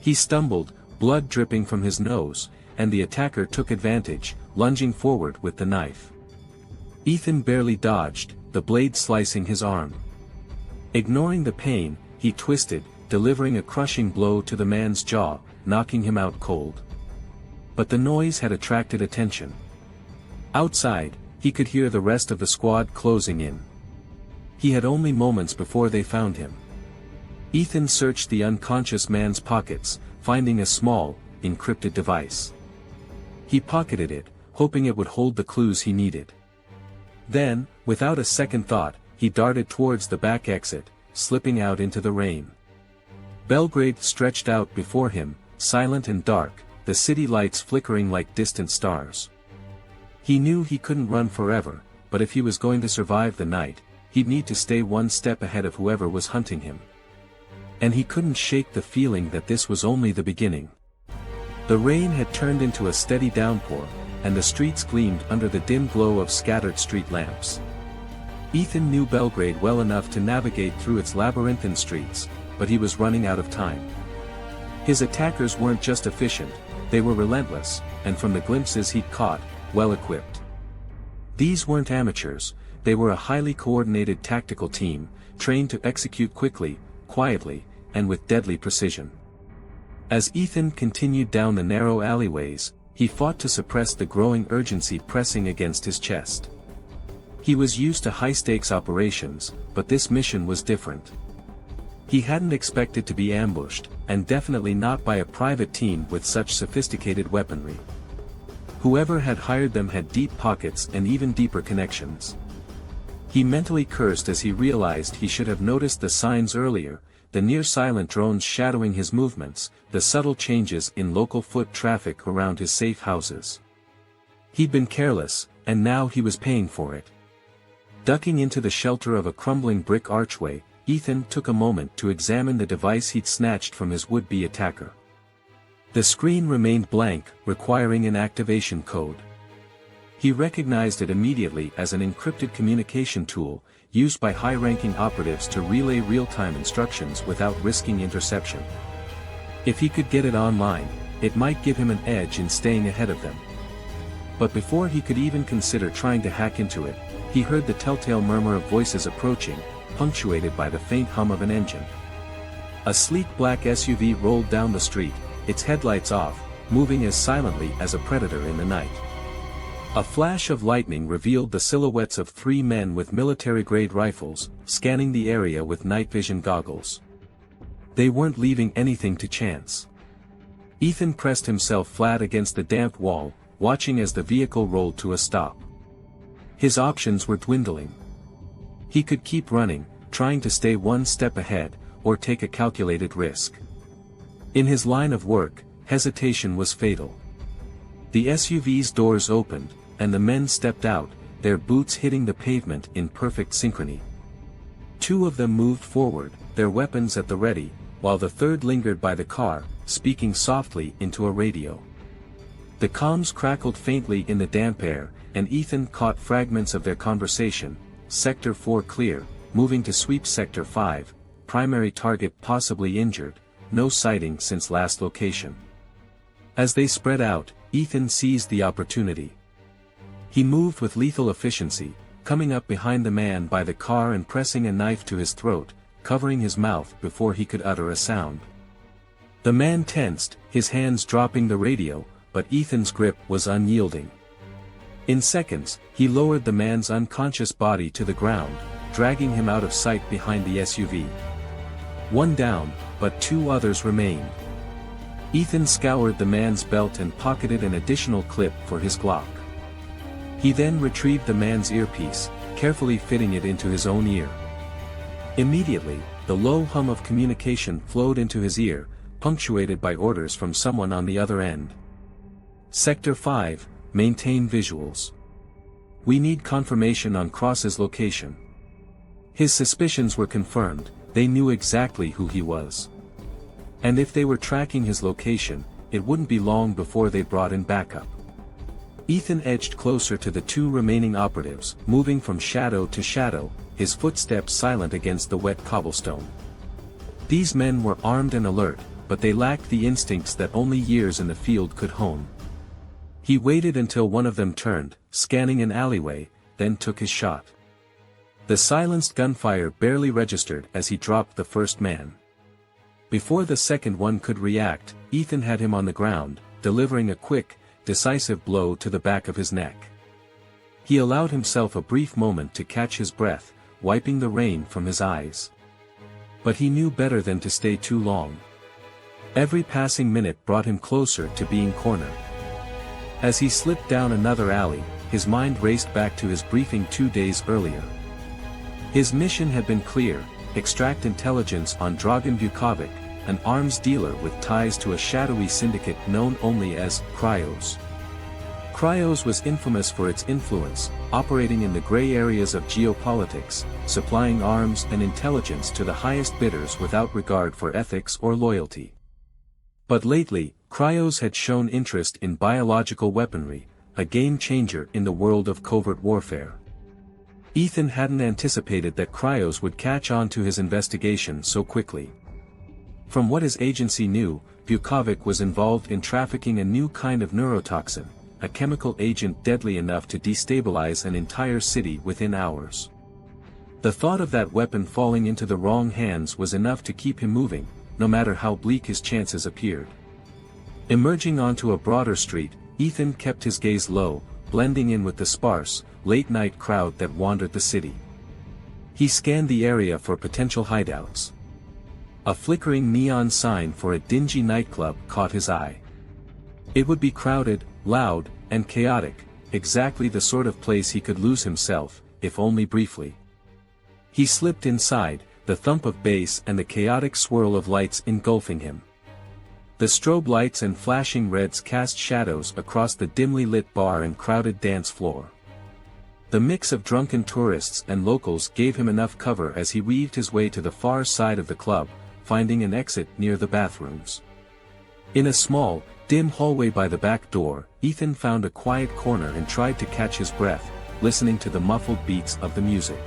He stumbled, blood dripping from his nose, and the attacker took advantage, lunging forward with the knife. Ethan barely dodged, the blade slicing his arm. Ignoring the pain, he twisted, delivering a crushing blow to the man's jaw, knocking him out cold. But the noise had attracted attention. Outside, he could hear the rest of the squad closing in. He had only moments before they found him. Ethan searched the unconscious man's pockets, finding a small, encrypted device. He pocketed it, hoping it would hold the clues he needed. Then, without a second thought, he darted towards the back exit, slipping out into the rain. Belgrade stretched out before him, silent and dark, the city lights flickering like distant stars. He knew he couldn't run forever, but if he was going to survive the night, he'd need to stay one step ahead of whoever was hunting him. And he couldn't shake the feeling that this was only the beginning. The rain had turned into a steady downpour, and the streets gleamed under the dim glow of scattered street lamps. Ethan knew Belgrade well enough to navigate through its labyrinthine streets, but he was running out of time. His attackers weren't just efficient, they were relentless, and from the glimpses he'd caught, well-equipped. These weren't amateurs, they were a highly coordinated tactical team, trained to execute quickly, quietly, and with deadly precision. As Ethan continued down the narrow alleyways, he fought to suppress the growing urgency pressing against his chest. He was used to high-stakes operations, but this mission was different. He hadn't expected to be ambushed, and definitely not by a private team with such sophisticated weaponry. Whoever had hired them had deep pockets and even deeper connections. He mentally cursed as he realized he should have noticed the signs earlier, the near-silent drones shadowing his movements, the subtle changes in local foot traffic around his safe houses. He'd been careless, and now he was paying for it. Ducking into the shelter of a crumbling brick archway, Ethan took a moment to examine the device he'd snatched from his would-be attacker. The screen remained blank, requiring an activation code. He recognized it immediately as an encrypted communication tool, used by high-ranking operatives to relay real-time instructions without risking interception. If he could get it online, it might give him an edge in staying ahead of them. But before he could even consider trying to hack into it, he heard the telltale murmur of voices approaching, punctuated by the faint hum of an engine. A sleek black SUV rolled down the street, its headlights off, moving as silently as a predator in the night. A flash of lightning revealed the silhouettes of three men with military-grade rifles, scanning the area with night vision goggles. They weren't leaving anything to chance. Ethan pressed himself flat against the damp wall, watching as the vehicle rolled to a stop. His options were dwindling. He could keep running, trying to stay one step ahead, or take a calculated risk. In his line of work, hesitation was fatal. The SUV's doors opened, and the men stepped out, their boots hitting the pavement in perfect synchrony. two of them moved forward, their weapons at the ready, while the third lingered by the car, speaking softly into a radio. The comms crackled faintly in the damp air, and Ethan caught fragments of their conversation. Sector 4 clear, moving to sweep Sector 5, primary target possibly injured, no sighting since last location. As they spread out, Ethan seized the opportunity. He moved with lethal efficiency, coming up behind the man by the car and pressing a knife to his throat, covering his mouth before he could utter a sound. The man tensed, his hands dropping the radio, but Ethan's grip was unyielding. In seconds, he lowered the man's unconscious body to the ground, dragging him out of sight behind the SUV. One down, but two others remained. Ethan scoured the man's belt and pocketed an additional clip for his Glock. He then retrieved the man's earpiece, carefully fitting it into his own ear. Immediately, the low hum of communication flowed into his ear, punctuated by orders from someone on the other end. Sector 5, maintain visuals. We need confirmation on Cross's location. His suspicions were confirmed, they knew exactly who he was. And if they were tracking his location, it wouldn't be long before they brought in backup. Ethan edged closer to the two remaining operatives, moving from shadow to shadow, his footsteps silent against the wet cobblestone. These men were armed and alert, but they lacked the instincts that only years in the field could hone. He waited until one of them turned, scanning an alleyway, then took his shot. The silenced gunfire barely registered as he dropped the first man. Before the second one could react, Ethan had him on the ground, delivering a quick, decisive blow to the back of his neck. He allowed himself a brief moment to catch his breath, wiping the rain from his eyes. But he knew better than to stay too long. Every passing minute brought him closer to being cornered. As he slipped down another alley, his mind raced back to his briefing 2 days earlier. His mission had been clear: extract intelligence on Dragan Vukovic, an arms dealer with ties to a shadowy syndicate known only as Cryos. Cryos was infamous for its influence, operating in the gray areas of geopolitics, supplying arms and intelligence to the highest bidders without regard for ethics or loyalty. But lately, Cryos had shown interest in biological weaponry, a game-changer in the world of covert warfare. Ethan hadn't anticipated that Cryos would catch on to his investigation so quickly. From what his agency knew, Vukovic was involved in trafficking a new kind of neurotoxin, a chemical agent deadly enough to destabilize an entire city within hours. The thought of that weapon falling into the wrong hands was enough to keep him moving, no matter how bleak his chances appeared. Emerging onto a broader street, Ethan kept his gaze low, blending in with the sparse, late-night crowd that wandered the city. He scanned the area for potential hideouts. A flickering neon sign for a dingy nightclub caught his eye. It would be crowded, loud, and chaotic, exactly the sort of place he could lose himself, if only briefly. He slipped inside, the thump of bass and the chaotic swirl of lights engulfing him. The strobe lights and flashing reds cast shadows across the dimly lit bar and crowded dance floor. The mix of drunken tourists and locals gave him enough cover as he weaved his way to the far side of the club, finding an exit near the bathrooms. In a small, dim hallway by the back door, Ethan found a quiet corner and tried to catch his breath, listening to the muffled beats of the music.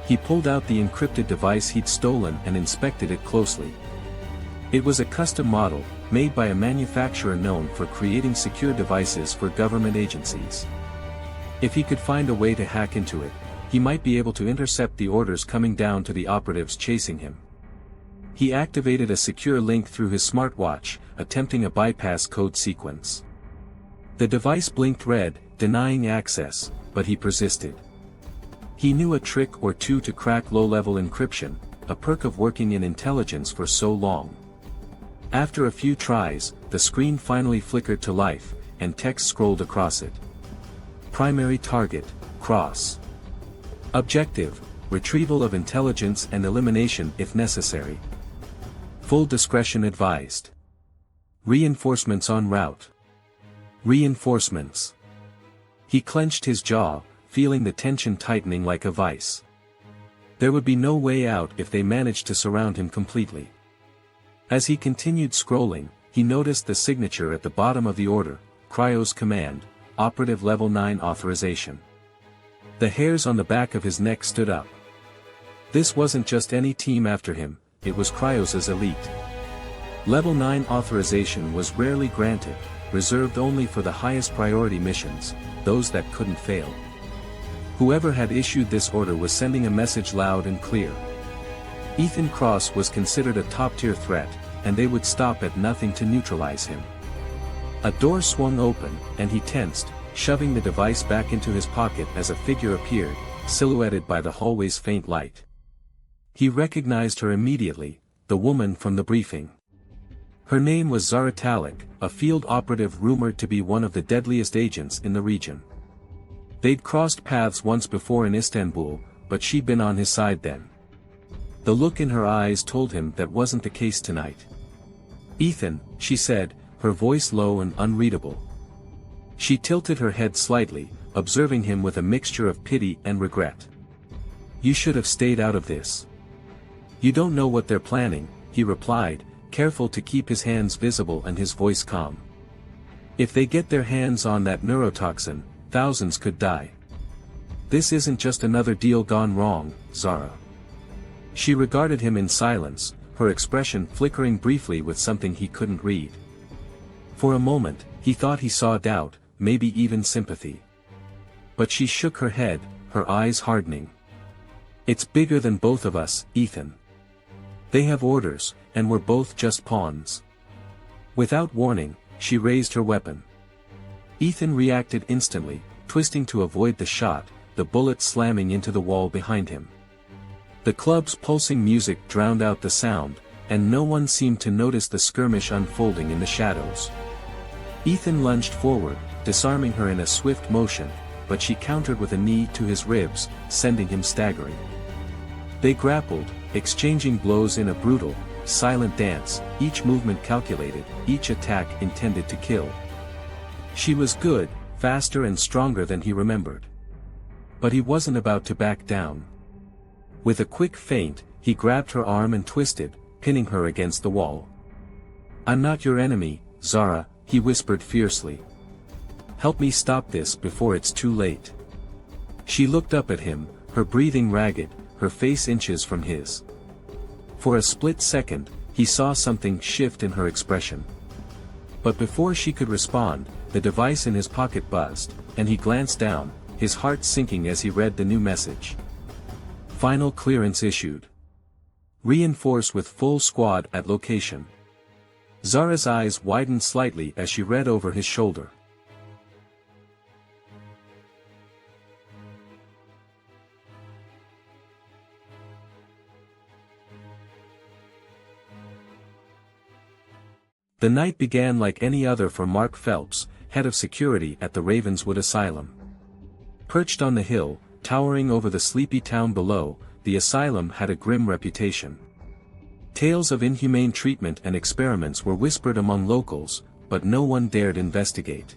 He pulled out the encrypted device he'd stolen and inspected it closely. It was a custom model, made by a manufacturer known for creating secure devices for government agencies. If he could find a way to hack into it, he might be able to intercept the orders coming down to the operatives chasing him. He activated a secure link through his smartwatch, attempting a bypass code sequence. The device blinked red, denying access, but he persisted. He knew a trick or two to crack low-level encryption, a perk of working in intelligence for so long. After a few tries, the screen finally flickered to life, and text scrolled across it. Primary target, Cross. Objective, retrieval of intelligence and elimination if necessary. Full discretion advised. Reinforcements en route. Reinforcements. He clenched his jaw, feeling the tension tightening like a vice. There would be no way out if they managed to surround him completely. As he continued scrolling, he noticed the signature at the bottom of the order, Cryo's command, Operative Level 9 authorization. The hairs on the back of his neck stood up. This wasn't just any team after him, it was Cryos' elite. Level 9 authorization was rarely granted, reserved only for the highest priority missions, those that couldn't fail. Whoever had issued this order was sending a message loud and clear. Ethan Cross was considered a top-tier threat, and they would stop at nothing to neutralize him. A door swung open, and he tensed, shoving the device back into his pocket as a figure appeared, silhouetted by the hallway's faint light. He recognized her immediately, the woman from the briefing. Her name was Zara Talik, a field operative rumored to be one of the deadliest agents in the region. They'd crossed paths once before in Istanbul, but she'd been on his side then. The look in her eyes told him that wasn't the case tonight. "Ethan," she said, her voice low and unreadable. She tilted her head slightly, observing him with a mixture of pity and regret. "You should have stayed out of this." "You don't know what they're planning," he replied, careful to keep his hands visible and his voice calm. "If they get their hands on that neurotoxin, thousands could die. This isn't just another deal gone wrong, Zara." She regarded him in silence, her expression flickering briefly with something he couldn't read. For a moment, he thought he saw doubt, maybe even sympathy. But she shook her head, her eyes hardening. "It's bigger than both of us, Ethan. They have orders, and we're both just pawns." Without warning, she raised her weapon. Ethan reacted instantly, twisting to avoid the shot, the bullet slamming into the wall behind him. The club's pulsing music drowned out the sound, and no one seemed to notice the skirmish unfolding in the shadows. Ethan lunged forward, disarming her in a swift motion, but she countered with a knee to his ribs, sending him staggering. They grappled, exchanging blows in a brutal, silent dance, each movement calculated, each attack intended to kill. She was good, faster and stronger than he remembered. But he wasn't about to back down. With a quick feint, he grabbed her arm and twisted, pinning her against the wall. "I'm not your enemy, Zara," he whispered fiercely. "Help me stop this before it's too late." She looked up at him, her breathing ragged, her face inches from his. For a split second, he saw something shift in her expression. But before she could respond, the device in his pocket buzzed, and he glanced down, his heart sinking as he read the new message. Final clearance issued. Reinforce with full squad at location. Zara's eyes widened slightly as she read over his shoulder. The night began like any other for Mark Phelps, head of security at the Ravenswood Asylum. Perched on the hill, towering over the sleepy town below, the asylum had a grim reputation. Tales of inhumane treatment and experiments were whispered among locals, but no one dared investigate.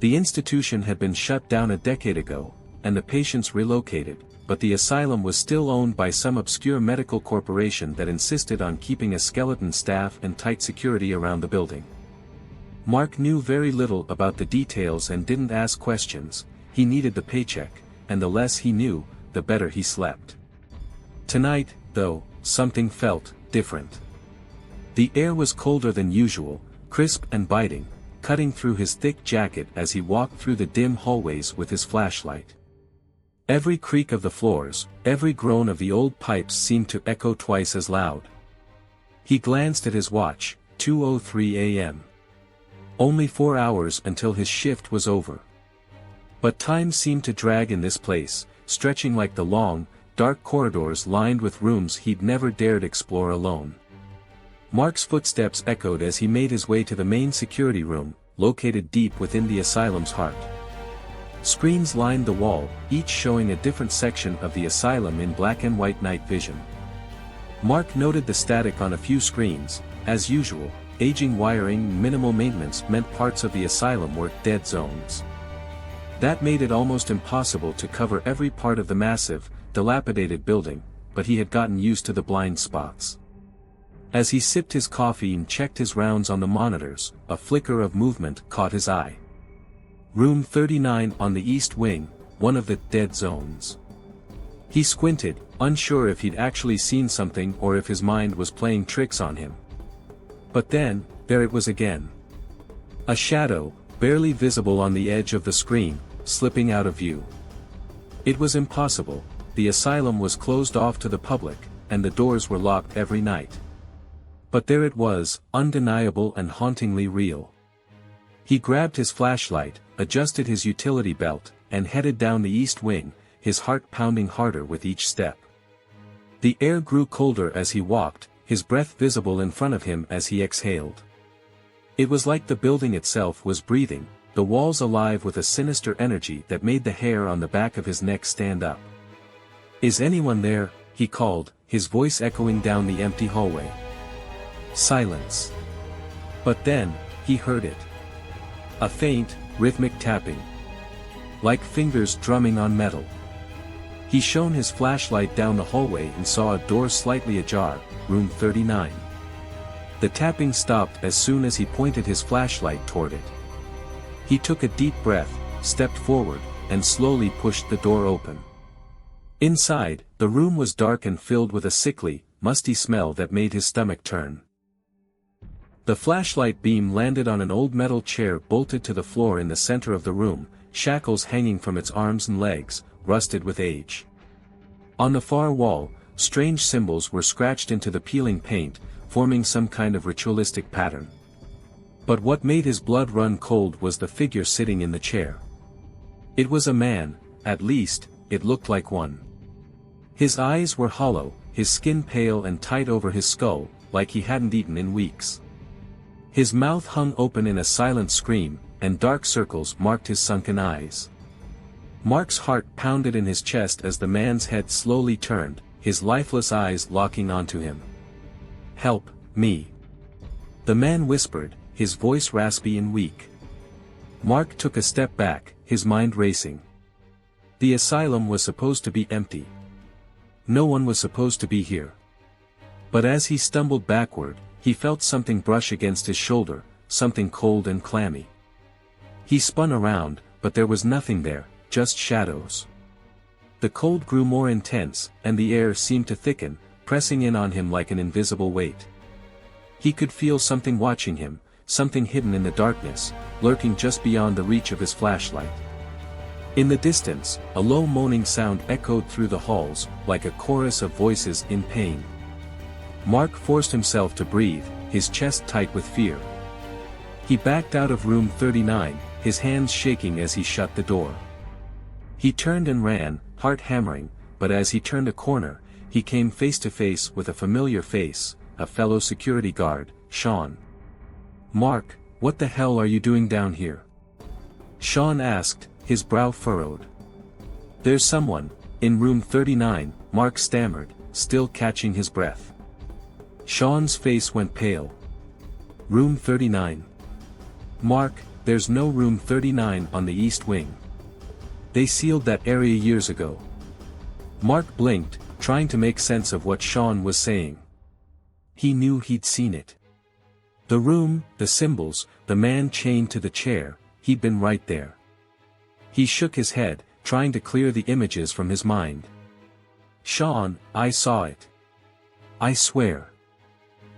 The institution had been shut down a decade ago, and the patients relocated, but the asylum was still owned by some obscure medical corporation that insisted on keeping a skeleton staff and tight security around the building. Mark knew very little about the details and didn't ask questions. He needed the paycheck, and the less he knew, the better he slept. Tonight, though, something felt different. The air was colder than usual, crisp and biting, cutting through his thick jacket as he walked through the dim hallways with his flashlight. Every creak of the floors, every groan of the old pipes seemed to echo twice as loud. He glanced at his watch, 2:03 a.m. Only 4 hours until his shift was over. But time seemed to drag in this place, stretching like the long, dark corridors lined with rooms he'd never dared explore alone. Mark's footsteps echoed as he made his way to the main security room, located deep within the asylum's heart. Screens lined the wall, each showing a different section of the asylum in black and white night vision. Mark noted the static on a few screens. As usual, aging wiring and minimal maintenance meant parts of the asylum were dead zones. That made it almost impossible to cover every part of the massive, dilapidated building, but he had gotten used to the blind spots. As he sipped his coffee and checked his rounds on the monitors, a flicker of movement caught his eye. Room 39 on the east wing, one of the dead zones. He squinted, unsure if he'd actually seen something or if his mind was playing tricks on him. But then, there it was again. A shadow, barely visible on the edge of the screen, slipping out of view. It was impossible, the asylum was closed off to the public, and the doors were locked every night. But there it was, undeniable and hauntingly real. He grabbed his flashlight, adjusted his utility belt, and headed down the east wing, his heart pounding harder with each step. The air grew colder as he walked, his breath visible in front of him as he exhaled. It was like the building itself was breathing, the walls alive with a sinister energy that made the hair on the back of his neck stand up. "Is anyone there?" he called, his voice echoing down the empty hallway. Silence. But then, he heard it. A faint, rhythmic tapping. Like fingers drumming on metal. He shone his flashlight down the hallway and saw a door slightly ajar, room 39. The tapping stopped as soon as he pointed his flashlight toward it. He took a deep breath, stepped forward, and slowly pushed the door open. Inside, the room was dark and filled with a sickly, musty smell that made his stomach turn. The flashlight beam landed on an old metal chair bolted to the floor in the center of the room, shackles hanging from its arms and legs, rusted with age. On the far wall, strange symbols were scratched into the peeling paint, forming some kind of ritualistic pattern. But what made his blood run cold was the figure sitting in the chair. It was a man, at least, it looked like one. His eyes were hollow, his skin pale and tight over his skull, like he hadn't eaten in weeks. His mouth hung open in a silent scream, and dark circles marked his sunken eyes. Mark's heart pounded in his chest as the man's head slowly turned, his lifeless eyes locking onto him. "Help, me." The man whispered, his voice raspy and weak. Mark took a step back, his mind racing. The asylum was supposed to be empty. No one was supposed to be here. But as he stumbled backward, he felt something brush against his shoulder, something cold and clammy. He spun around, but there was nothing there, just shadows. The cold grew more intense, and the air seemed to thicken, pressing in on him like an invisible weight. He could feel something watching him, something hidden in the darkness, lurking just beyond the reach of his flashlight. In the distance, a low moaning sound echoed through the halls, like a chorus of voices in pain. Mark forced himself to breathe, his chest tight with fear. He backed out of room 39, his hands shaking as he shut the door. He turned and ran, heart hammering, but as he turned a corner, he came face to face with a familiar face, a fellow security guard, Sean. "Mark, what the hell are you doing down here?" Sean asked, his brow furrowed. "There's someone, in room 39, Mark stammered, still catching his breath. Sean's face went pale. "Room 39. Mark, there's no room 39 on the east wing. They sealed that area years ago." Mark blinked, trying to make sense of what Sean was saying. He knew he'd seen it. The room, the symbols, the man chained to the chair, he'd been right there. He shook his head, trying to clear the images from his mind. "Sean, I saw it. I swear."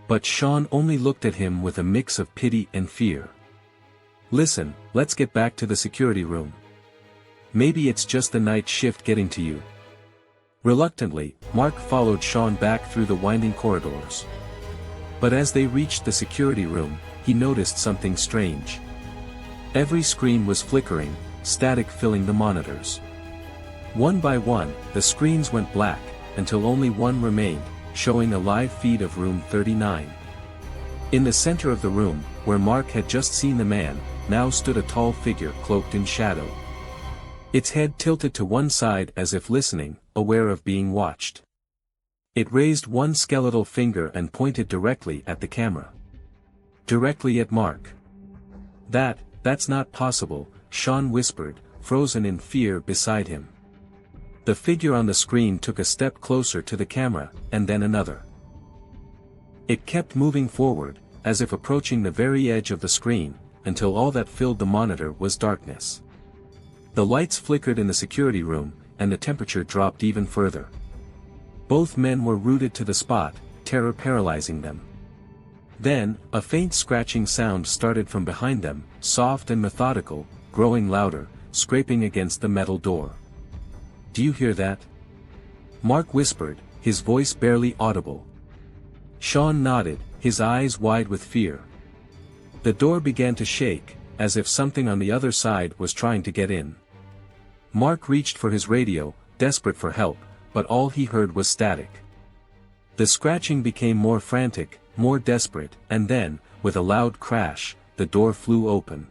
But Sean only looked at him with a mix of pity and fear. "Listen, let's get back to the security room. Maybe it's just the night shift getting to you." Reluctantly, Mark followed Sean back through the winding corridors. But as they reached the security room, he noticed something strange. Every screen was flickering, static filling the monitors. One by one, the screens went black, until only one remained, showing a live feed of room 39. In the center of the room, where Mark had just seen the man, now stood a tall figure cloaked in shadow. Its head tilted to one side as if listening, aware of being watched. It raised one skeletal finger and pointed directly at the camera. Directly at Mark. That's not possible," Sean whispered, frozen in fear beside him. The figure on the screen took a step closer to the camera, and then another. It kept moving forward, as if approaching the very edge of the screen, until all that filled the monitor was darkness. The lights flickered in the security room, and the temperature dropped even further. Both men were rooted to the spot, terror paralyzing them. Then, a faint scratching sound started from behind them, soft and methodical, growing louder, scraping against the metal door. "Do you hear that?" Mark whispered, his voice barely audible. Sean nodded, his eyes wide with fear. The door began to shake, as if something on the other side was trying to get in. Mark reached for his radio, desperate for help, but all he heard was static. The scratching became more frantic, more desperate, and then, with a loud crash, the door flew open.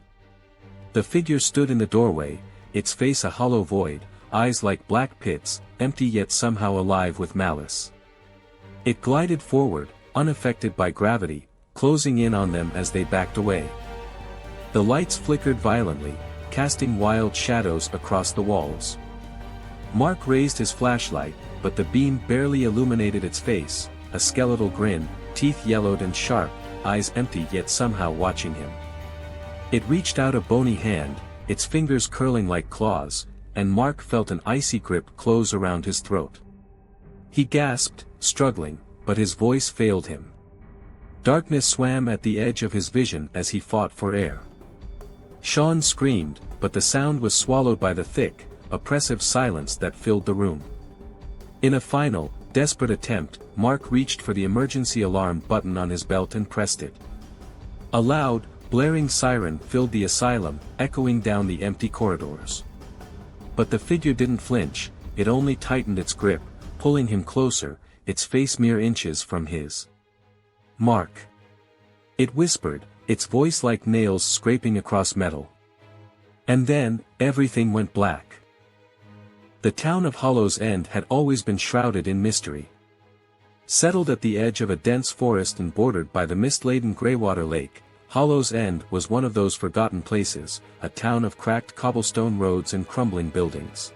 The figure stood in the doorway, its face a hollow void, eyes like black pits, empty yet somehow alive with malice. It glided forward, unaffected by gravity, closing in on them as they backed away. The lights flickered violently, casting wild shadows across the walls. Mark raised his flashlight, but the beam barely illuminated its face, a skeletal grin, teeth yellowed and sharp, eyes empty yet somehow watching him. It reached out a bony hand, its fingers curling like claws, and Mark felt an icy grip close around his throat. He gasped, struggling, but his voice failed him. Darkness swam at the edge of his vision as he fought for air. Sean screamed, but the sound was swallowed by the thick, oppressive silence that filled the room. In a final, desperate attempt, Mark reached for the emergency alarm button on his belt and pressed it. A loud, blaring siren filled the asylum, echoing down the empty corridors. But the figure didn't flinch, it only tightened its grip, pulling him closer, its face mere inches from his. "Mark." It whispered, its voice like nails scraping across metal. And then, everything went black. The town of Hollow's End had always been shrouded in mystery. Settled at the edge of a dense forest and bordered by the mist-laden Greywater Lake, Hollow's End was one of those forgotten places, a town of cracked cobblestone roads and crumbling buildings.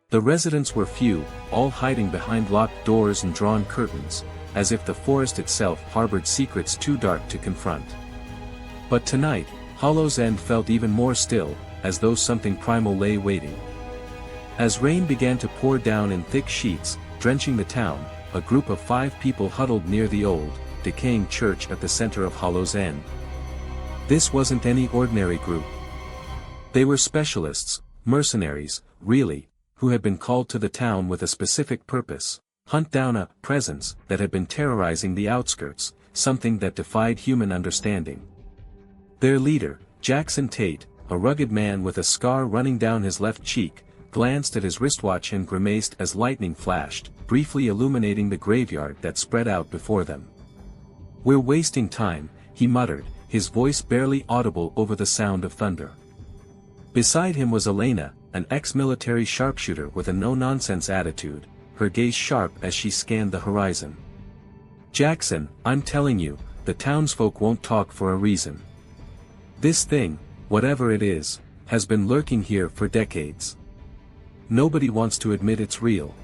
The residents were few, all hiding behind locked doors and drawn curtains, as if the forest itself harbored secrets too dark to confront. But tonight, Hollow's End felt even more still, as though something primal lay waiting. As rain began to pour down in thick sheets, drenching the town, a group of 5 people huddled near the old, decaying church at the center of Hollow's End. This wasn't any ordinary group. They were specialists, mercenaries, really, who had been called to the town with a specific purpose: hunt down a presence that had been terrorizing the outskirts, something that defied human understanding. Their leader, Jackson Tate, a rugged man with a scar running down his left cheek, glanced at his wristwatch and grimaced as lightning flashed, briefly illuminating the graveyard that spread out before them. "We're wasting time," he muttered, his voice barely audible over the sound of thunder. Beside him was Elena, an ex-military sharpshooter with a no-nonsense attitude, her gaze sharp as she scanned the horizon. "Jackson, I'm telling you, the townsfolk won't talk for a reason. This thing, whatever it is, has been lurking here for decades. Nobody wants to admit it's real."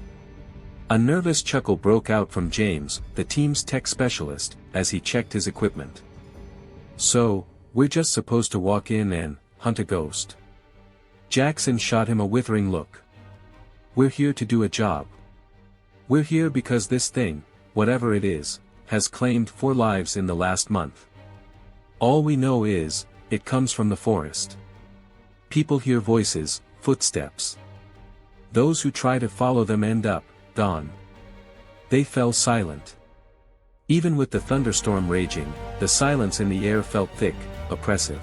A nervous chuckle broke out from James, the team's tech specialist, as he checked his equipment. "So, we're just supposed to walk in and hunt a ghost?" Jackson shot him a withering look. "We're here to do a job. We're here because this thing, whatever it is, has claimed 4 lives in the last month. All we know is, it comes from the forest. People hear voices, footsteps. Those who try to follow them end up, gone." They fell silent. Even with the thunderstorm raging, the silence in the air felt thick, oppressive.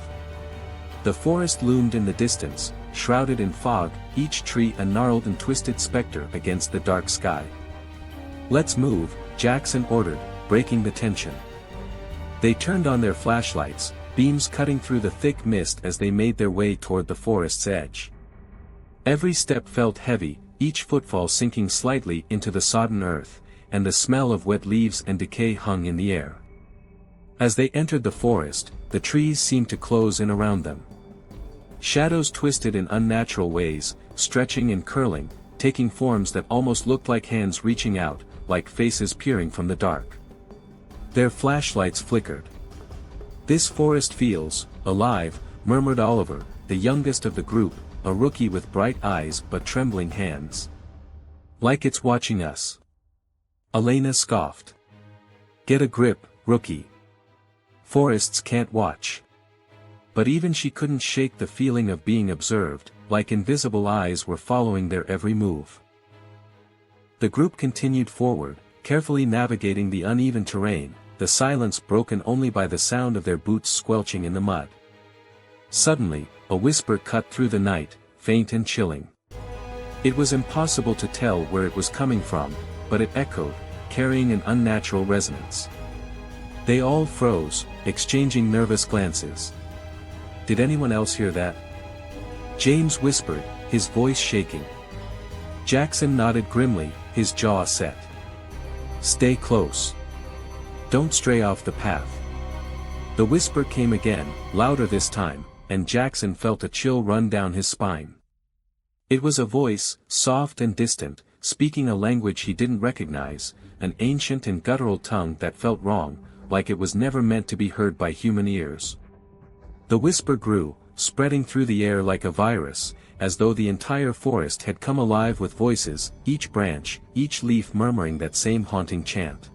The forest loomed in the distance, shrouded in fog, each tree a gnarled and twisted specter against the dark sky. "Let's move," Jackson ordered, breaking the tension. They turned on their flashlights, beams cutting through the thick mist as they made their way toward the forest's edge. Every step felt heavy, each footfall sinking slightly into the sodden earth, and the smell of wet leaves and decay hung in the air. As they entered the forest, the trees seemed to close in around them. Shadows twisted in unnatural ways, stretching and curling, taking forms that almost looked like hands reaching out, like faces peering from the dark. Their flashlights flickered. "This forest feels alive," murmured Oliver, the youngest of the group, a rookie with bright eyes but trembling hands. "Like it's watching us." Elena scoffed. "Get a grip, rookie. Forests can't watch." But even she couldn't shake the feeling of being observed, like invisible eyes were following their every move. The group continued forward, carefully navigating the uneven terrain, the silence broken only by the sound of their boots squelching in the mud. Suddenly, a whisper cut through the night, faint and chilling. It was impossible to tell where it was coming from, but it echoed, carrying an unnatural resonance. They all froze, exchanging nervous glances. "Did anyone else hear that?" James whispered, his voice shaking. Jackson nodded grimly, his jaw set. "Stay close. Don't stray off the path." The whisper came again, louder this time, and Jackson felt a chill run down his spine. It was a voice, soft and distant, speaking a language he didn't recognize, an ancient and guttural tongue that felt wrong, like it was never meant to be heard by human ears. The whisper grew, spreading through the air like a virus, as though the entire forest had come alive with voices, each branch, each leaf murmuring that same haunting chant.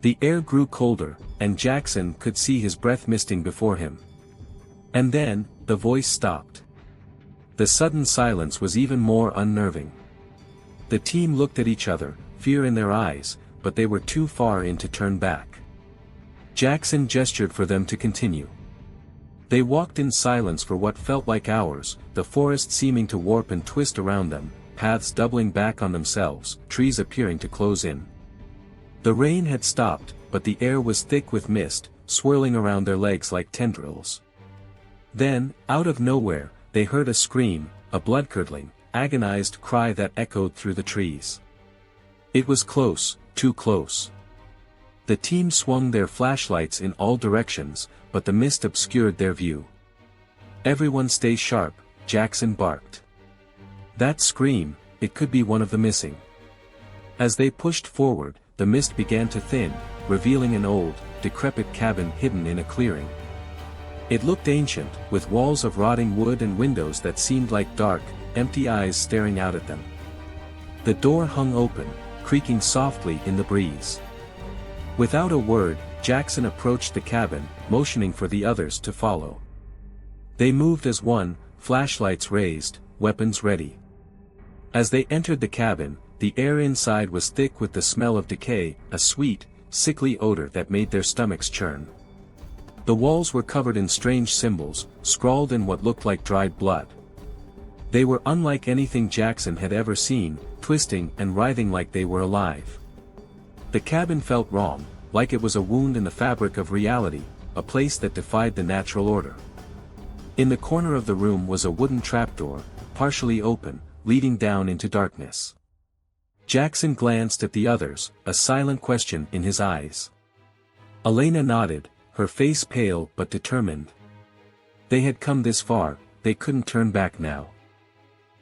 The air grew colder, and Jackson could see his breath misting before him. And then, the voice stopped. The sudden silence was even more unnerving. The team looked at each other, fear in their eyes, but they were too far in to turn back. Jackson gestured for them to continue. They walked in silence for what felt like hours, the forest seeming to warp and twist around them, paths doubling back on themselves, trees appearing to close in. The rain had stopped, but the air was thick with mist, swirling around their legs like tendrils. Then, out of nowhere, they heard a scream, a blood-curdling, agonized cry that echoed through the trees. It was close, too close. The team swung their flashlights in all directions, but the mist obscured their view. "Everyone stay sharp," Jackson barked. That scream, it could be one of the missing. As they pushed forward, the mist began to thin, revealing an old, decrepit cabin hidden in a clearing. It looked ancient, with walls of rotting wood and windows that seemed like dark, empty eyes staring out at them. The door hung open, creaking softly in the breeze. Without a word, Jackson approached the cabin, motioning for the others to follow. They moved as one, flashlights raised, weapons ready. As they entered the cabin, the air inside was thick with the smell of decay, a sweet, sickly odor that made their stomachs churn. The walls were covered in strange symbols, scrawled in what looked like dried blood. They were unlike anything Jackson had ever seen, twisting and writhing like they were alive. The cabin felt wrong, like it was a wound in the fabric of reality, a place that defied the natural order. In the corner of the room was a wooden trapdoor, partially open, leading down into darkness. Jackson glanced at the others, a silent question in his eyes. Elena nodded, her face pale but determined. They had come this far, they couldn't turn back now.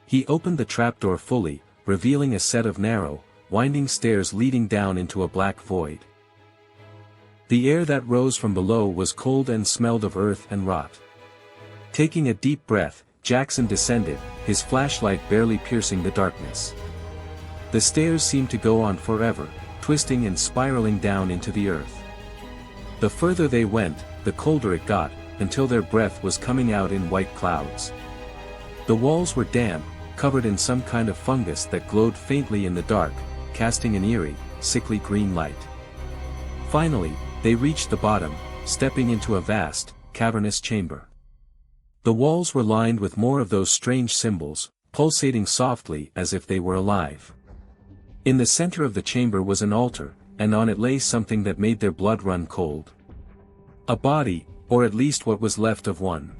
He opened the trapdoor fully, revealing a set of narrow, winding stairs leading down into a black void. The air that rose from below was cold and smelled of earth and rot. Taking a deep breath, Jackson descended, his flashlight barely piercing the darkness. The stairs seemed to go on forever, twisting and spiraling down into the earth. The further they went, the colder it got, until their breath was coming out in white clouds. The walls were damp, covered in some kind of fungus that glowed faintly in the dark, casting an eerie, sickly green light. Finally, they reached the bottom, stepping into a vast, cavernous chamber. The walls were lined with more of those strange symbols, pulsating softly as if they were alive. In the center of the chamber was an altar, and on it lay something that made their blood run cold. A body, or at least what was left of one.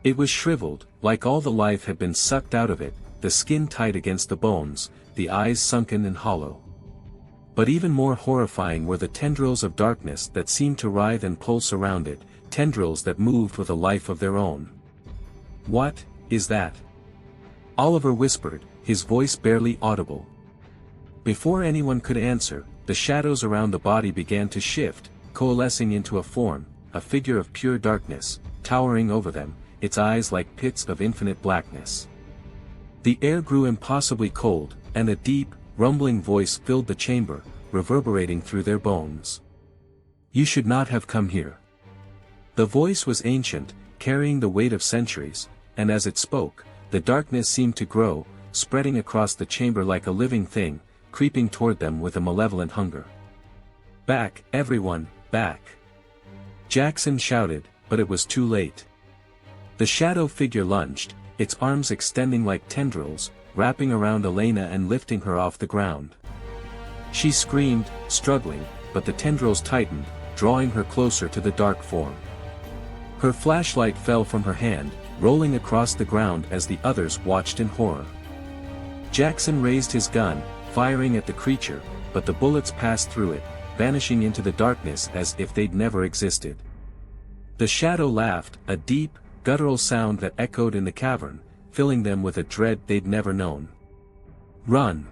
It was shriveled, like all the life had been sucked out of it, the skin tight against the bones, the eyes sunken and hollow. But even more horrifying were the tendrils of darkness that seemed to writhe and pulse around it, tendrils that moved with a life of their own. "What is that?" Oliver whispered, his voice barely audible. Before anyone could answer, the shadows around the body began to shift, coalescing into a form, a figure of pure darkness, towering over them, its eyes like pits of infinite blackness. The air grew impossibly cold, and a deep, rumbling voice filled the chamber, reverberating through their bones. "You should not have come here." The voice was ancient, carrying the weight of centuries, and as it spoke, the darkness seemed to grow, spreading across the chamber like a living thing, creeping toward them with a malevolent hunger. "Back, everyone, back!" Jackson shouted, but it was too late. The shadow figure lunged, its arms extending like tendrils, wrapping around Elena and lifting her off the ground. She screamed, struggling, but the tendrils tightened, drawing her closer to the dark form. Her flashlight fell from her hand, rolling across the ground as the others watched in horror. Jackson raised his gun, firing at the creature, but the bullets passed through it, vanishing into the darkness as if they'd never existed. The shadow laughed, a deep, guttural sound that echoed in the cavern, filling them with a dread they'd never known. "Run!"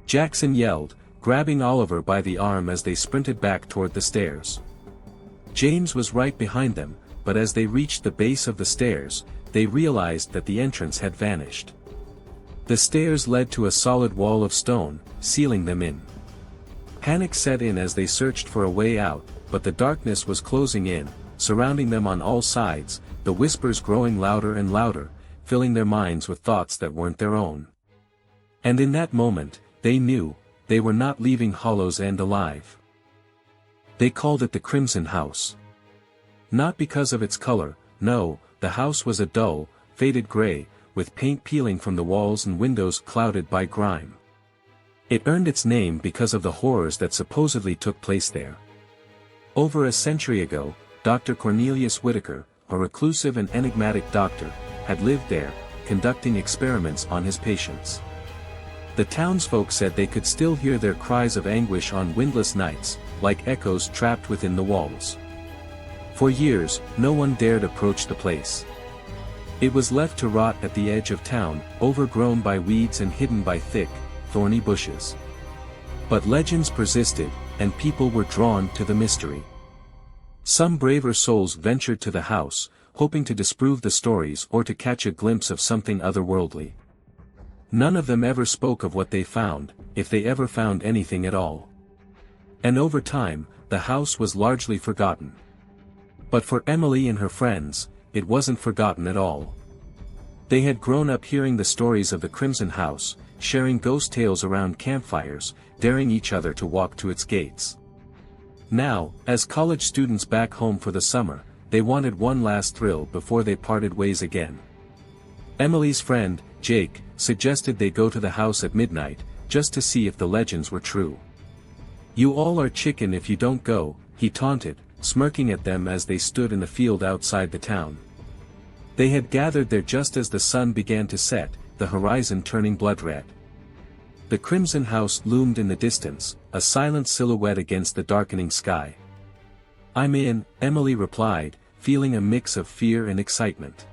Jackson yelled, grabbing Oliver by the arm as they sprinted back toward the stairs. James was right behind them, but as they reached the base of the stairs, they realized that the entrance had vanished. The stairs led to a solid wall of stone, sealing them in. Panic set in as they searched for a way out, but the darkness was closing in, surrounding them on all sides, the whispers growing louder and louder, filling their minds with thoughts that weren't their own. And in that moment, they knew, they were not leaving Hollow's End alive. They called it the Crimson House. Not because of its color, no, the house was a dull, faded gray, with paint peeling from the walls and windows clouded by grime. It earned its name because of the horrors that supposedly took place there. Over a century ago, Dr. Cornelius Whitaker, a reclusive and enigmatic doctor, had lived there, conducting experiments on his patients. The townsfolk said they could still hear their cries of anguish on windless nights, like echoes trapped within the walls. For years, no one dared approach the place. It was left to rot at the edge of town, overgrown by weeds and hidden by thick, thorny bushes. But legends persisted, and people were drawn to the mystery. Some braver souls ventured to the house, hoping to disprove the stories or to catch a glimpse of something otherworldly. None of them ever spoke of what they found, if they ever found anything at all. And over time, the house was largely forgotten. But for Emily and her friends, it wasn't forgotten at all. They had grown up hearing the stories of the Crimson House, sharing ghost tales around campfires, daring each other to walk to its gates. Now, as college students back home for the summer, they wanted one last thrill before they parted ways again. Emily's friend, Jake, suggested they go to the house at midnight, just to see if the legends were true. "You all are chicken if you don't go," he taunted, smirking at them as they stood in the field outside the town. They had gathered there just as the sun began to set, the horizon turning blood red. The Crimson House loomed in the distance, a silent silhouette against the darkening sky. "I'm in," Emily replied, feeling a mix of fear and excitement.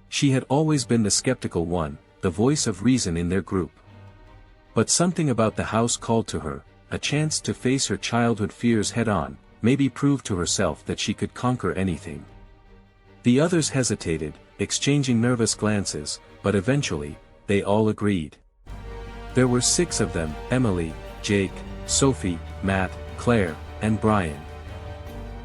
She had always been the skeptical one, the voice of reason in their group. But something about the house called to her, a chance to face her childhood fears head-on, maybe prove to herself that she could conquer anything. The others hesitated, exchanging nervous glances, but eventually, they all agreed. There were 6 of them: Emily, Jake, Sophie, Matt, Claire, and Brian.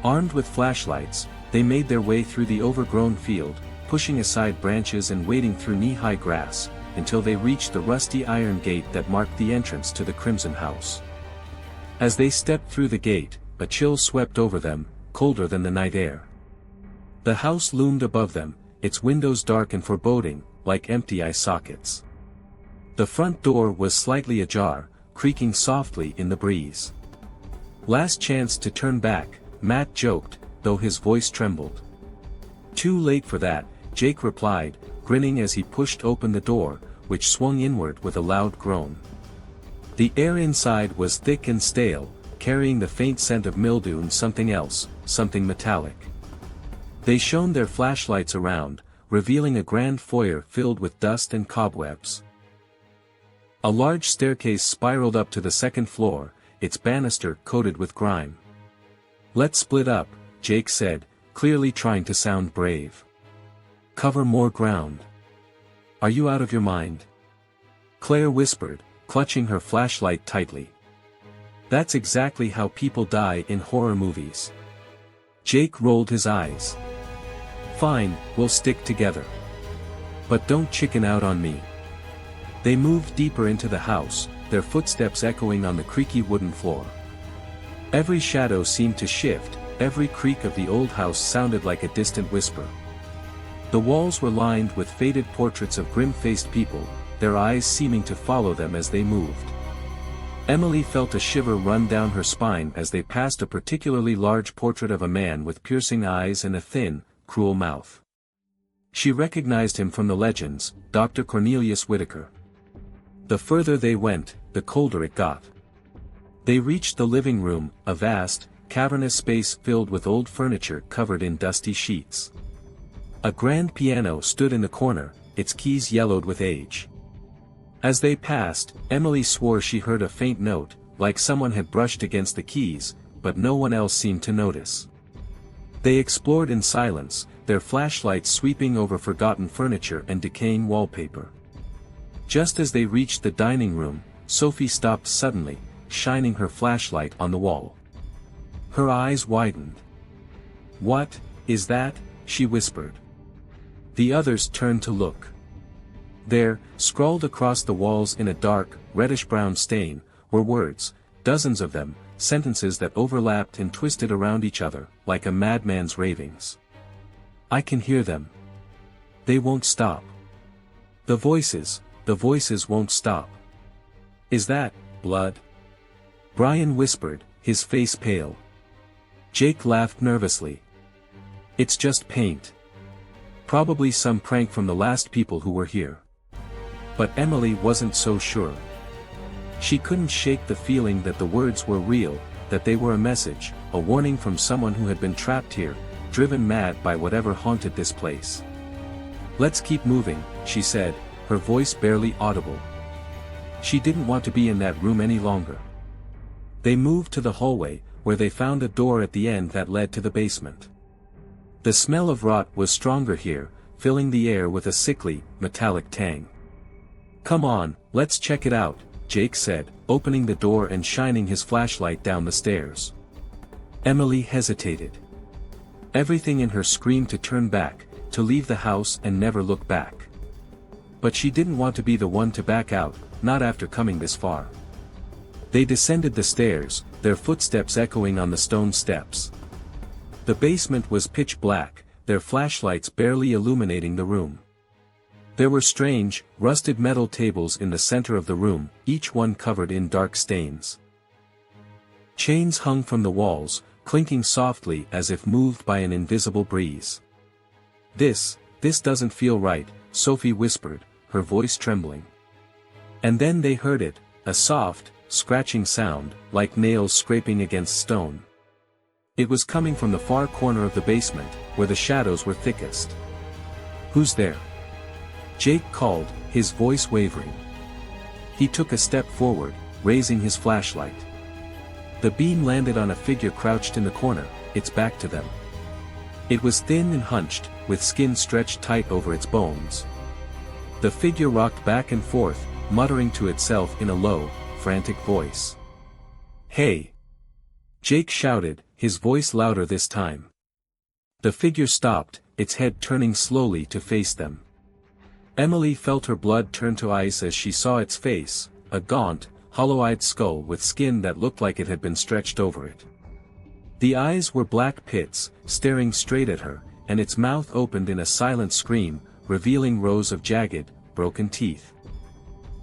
Armed with flashlights, they made their way through the overgrown field, pushing aside branches and wading through knee-high grass, until they reached the rusty iron gate that marked the entrance to the Crimson House. As they stepped through the gate, a chill swept over them, colder than the night air. The house loomed above them, its windows dark and foreboding, like empty eye sockets. The front door was slightly ajar, creaking softly in the breeze. "Last chance to turn back," Matt joked, though his voice trembled. "Too late for that," Jake replied, grinning as he pushed open the door, which swung inward with a loud groan. The air inside was thick and stale, carrying the faint scent of mildew and something else, something metallic. They shone their flashlights around, revealing a grand foyer filled with dust and cobwebs. A large staircase spiraled up to the second floor, its banister coated with grime. "Let's split up," Jake said, clearly trying to sound brave. "Cover more ground." "Are you out of your mind?" Claire whispered, clutching her flashlight tightly. "That's exactly how people die in horror movies." Jake rolled his eyes. "Fine, we'll stick together. But don't chicken out on me." They moved deeper into the house, their footsteps echoing on the creaky wooden floor. Every shadow seemed to shift, every creak of the old house sounded like a distant whisper. The walls were lined with faded portraits of grim-faced people, their eyes seeming to follow them as they moved. Emily felt a shiver run down her spine as they passed a particularly large portrait of a man with piercing eyes and a thin, cruel mouth. She recognized him from the legends, Dr. Cornelius Whitaker. The further they went, the colder it got. They reached the living room, a vast, cavernous space filled with old furniture covered in dusty sheets. A grand piano stood in the corner, its keys yellowed with age. As they passed, Emily swore she heard a faint note, like someone had brushed against the keys, but no one else seemed to notice. They explored in silence, their flashlights sweeping over forgotten furniture and decaying wallpaper. Just as they reached the dining room, Sophie stopped suddenly, shining her flashlight on the wall. Her eyes widened. "What is that?" she whispered. The others turned to look. There, scrawled across the walls in a dark, reddish-brown stain, were words, dozens of them, sentences that overlapped and twisted around each other, like a madman's ravings. "I can hear them. They won't stop. The voices won't stop. Is that blood?" Brian whispered, his face pale. Jake laughed nervously. "It's just paint. Probably some prank from the last people who were here." But Emily wasn't so sure. She couldn't shake the feeling that the words were real, that they were a message, a warning from someone who had been trapped here, driven mad by whatever haunted this place. "Let's keep moving," she said, her voice barely audible. She didn't want to be in that room any longer. They moved to the hallway, where they found a door at the end that led to the basement. The smell of rot was stronger here, filling the air with a sickly, metallic tang. "Come on, let's check it out," Jake said, opening the door and shining his flashlight down the stairs. Emily hesitated. Everything in her screamed to turn back, to leave the house and never look back. But she didn't want to be the one to back out, not after coming this far. They descended the stairs, their footsteps echoing on the stone steps. The basement was pitch black, their flashlights barely illuminating the room. There were strange, rusted metal tables in the center of the room, each one covered in dark stains. Chains hung from the walls, clinking softly as if moved by an invisible breeze. This doesn't feel right," Sophie whispered, her voice trembling. And then they heard it, a soft, scratching sound, like nails scraping against stone. It was coming from the far corner of the basement, where the shadows were thickest. "Who's there?" Jake called, his voice wavering. He took a step forward, raising his flashlight. The beam landed on a figure crouched in the corner, its back to them. It was thin and hunched, with skin stretched tight over its bones. The figure rocked back and forth, muttering to itself in a low, frantic voice. "Hey!" Jake shouted, his voice louder this time. The figure stopped, its head turning slowly to face them. Emily felt her blood turn to ice as she saw its face, a gaunt, hollow-eyed skull with skin that looked like it had been stretched over it. The eyes were black pits, staring straight at her, and its mouth opened in a silent scream, revealing rows of jagged, broken teeth.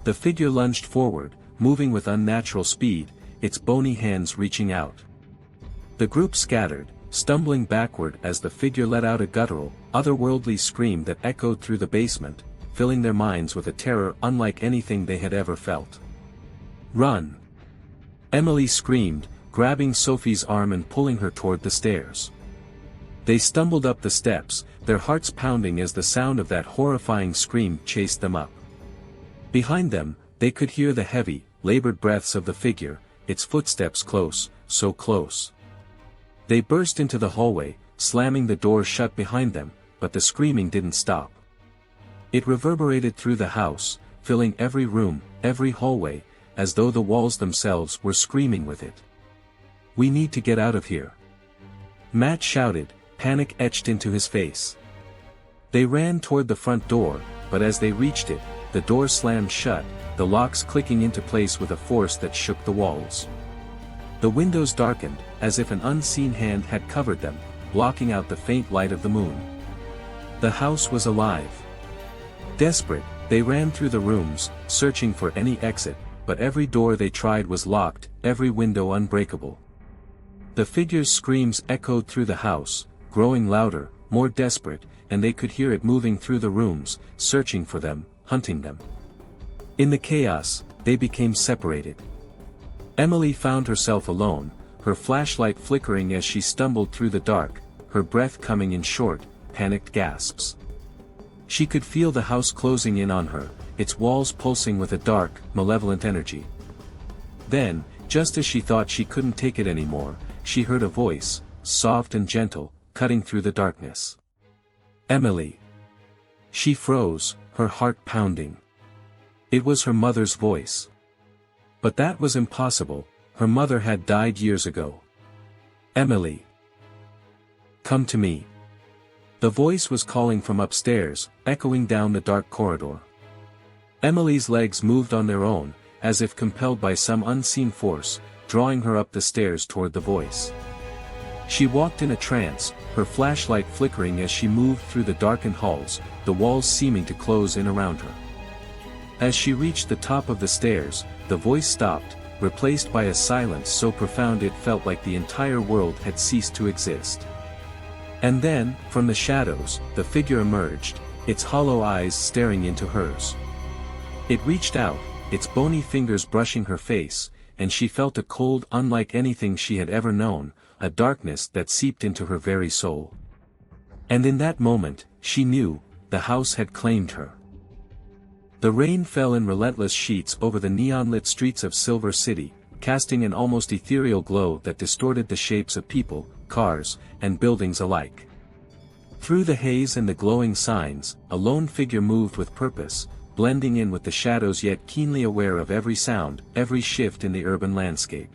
The figure lunged forward, moving with unnatural speed, its bony hands reaching out. The group scattered, stumbling backward as the figure let out a guttural, otherworldly scream that echoed through the basement, filling their minds with a terror unlike anything they had ever felt. "Run!" Emily screamed, grabbing Sophie's arm and pulling her toward the stairs. They stumbled up the steps, their hearts pounding as the sound of that horrifying scream chased them up. Behind them, they could hear the heavy, labored breaths of the figure, its footsteps close, so close. They burst into the hallway, slamming the door shut behind them, but the screaming didn't stop. It reverberated through the house, filling every room, every hallway, as though the walls themselves were screaming with it. "We need to get out of here," Matt shouted, panic etched into his face. They ran toward the front door, but as they reached it, the door slammed shut, the locks clicking into place with a force that shook the walls. The windows darkened, as if an unseen hand had covered them, blocking out the faint light of the moon. The house was alive. Desperate, they ran through the rooms, searching for any exit, but every door they tried was locked, every window unbreakable. The figure's screams echoed through the house, growing louder, more desperate, and they could hear it moving through the rooms, searching for them, hunting them. In the chaos, they became separated. Emily found herself alone, her flashlight flickering as she stumbled through the dark, her breath coming in short, panicked gasps. She could feel the house closing in on her, its walls pulsing with a dark, malevolent energy. Then, just as she thought she couldn't take it anymore, she heard a voice, soft and gentle, cutting through the darkness. "Emily." She froze, her heart pounding. It was her mother's voice. But that was impossible, her mother had died years ago. "Emily. Come to me." The voice was calling from upstairs, echoing down the dark corridor. Emily's legs moved on their own, as if compelled by some unseen force, drawing her up the stairs toward the voice. She walked in a trance, her flashlight flickering as she moved through the darkened halls, the walls seeming to close in around her. As she reached the top of the stairs, the voice stopped, replaced by a silence so profound it felt like the entire world had ceased to exist. And then, from the shadows, the figure emerged, its hollow eyes staring into hers. It reached out, its bony fingers brushing her face, and she felt a cold unlike anything she had ever known, a darkness that seeped into her very soul. And in that moment, she knew, the house had claimed her. The rain fell in relentless sheets over the neon-lit streets of Silver City, casting an almost ethereal glow that distorted the shapes of people, cars, and buildings alike. Through the haze and the glowing signs, a lone figure moved with purpose, blending in with the shadows yet keenly aware of every sound, every shift in the urban landscape.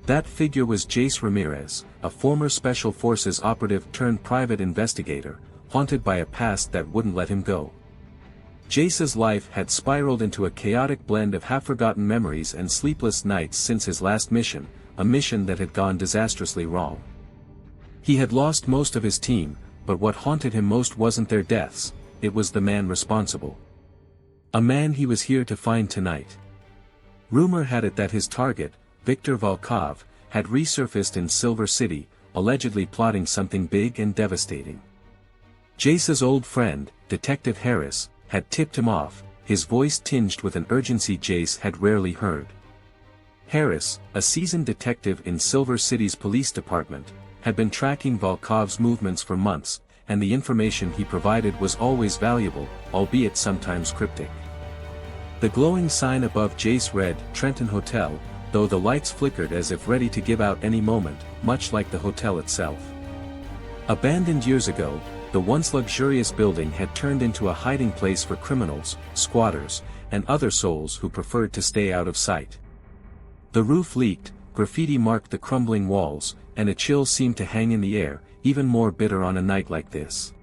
That figure was Jace Ramirez, a former Special Forces operative turned private investigator, haunted by a past that wouldn't let him go. Jace's life had spiraled into a chaotic blend of half-forgotten memories and sleepless nights since his last mission, a mission that had gone disastrously wrong. He had lost most of his team, but what haunted him most wasn't their deaths, it was the man responsible. A man he was here to find tonight. Rumor had it that his target, Viktor Volkov, had resurfaced in Silver City, allegedly plotting something big and devastating. Jace's old friend, Detective Harris, had tipped him off, his voice tinged with an urgency Jace had rarely heard. Harris, a seasoned detective in Silver City's police department, had been tracking Volkov's movements for months, and the information he provided was always valuable, albeit sometimes cryptic. The glowing sign above Jace read, Trenton Hotel, though the lights flickered as if ready to give out any moment, much like the hotel itself. Abandoned years ago, the once luxurious building had turned into a hiding place for criminals, squatters, and other souls who preferred to stay out of sight. The roof leaked, graffiti marked the crumbling walls, and a chill seemed to hang in the air, even more bitter on a night like this.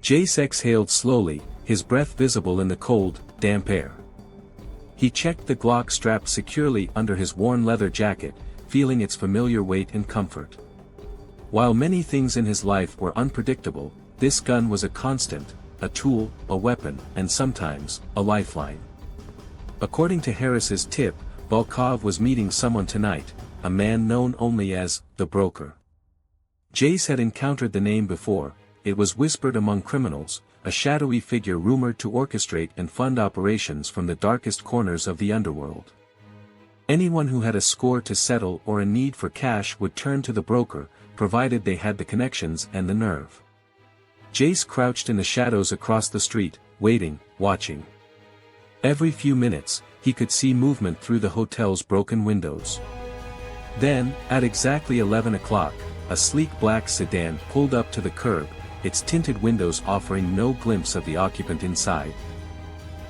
Jace exhaled slowly, his breath visible in the cold, damp air. He checked the Glock strapped securely under his worn leather jacket, feeling its familiar weight and comfort. While many things in his life were unpredictable, this gun was a constant, a tool, a weapon, and sometimes, a lifeline. According to Harris's tip, Volkov was meeting someone tonight, a man known only as, the Broker. Jace had encountered the name before, it was whispered among criminals, a shadowy figure rumored to orchestrate and fund operations from the darkest corners of the underworld. Anyone who had a score to settle or a need for cash would turn to the Broker, provided they had the connections and the nerve. Jace crouched in the shadows across the street, waiting, watching. Every few minutes, he could see movement through the hotel's broken windows. Then, at exactly 11 o'clock, a sleek black sedan pulled up to the curb, its tinted windows offering no glimpse of the occupant inside.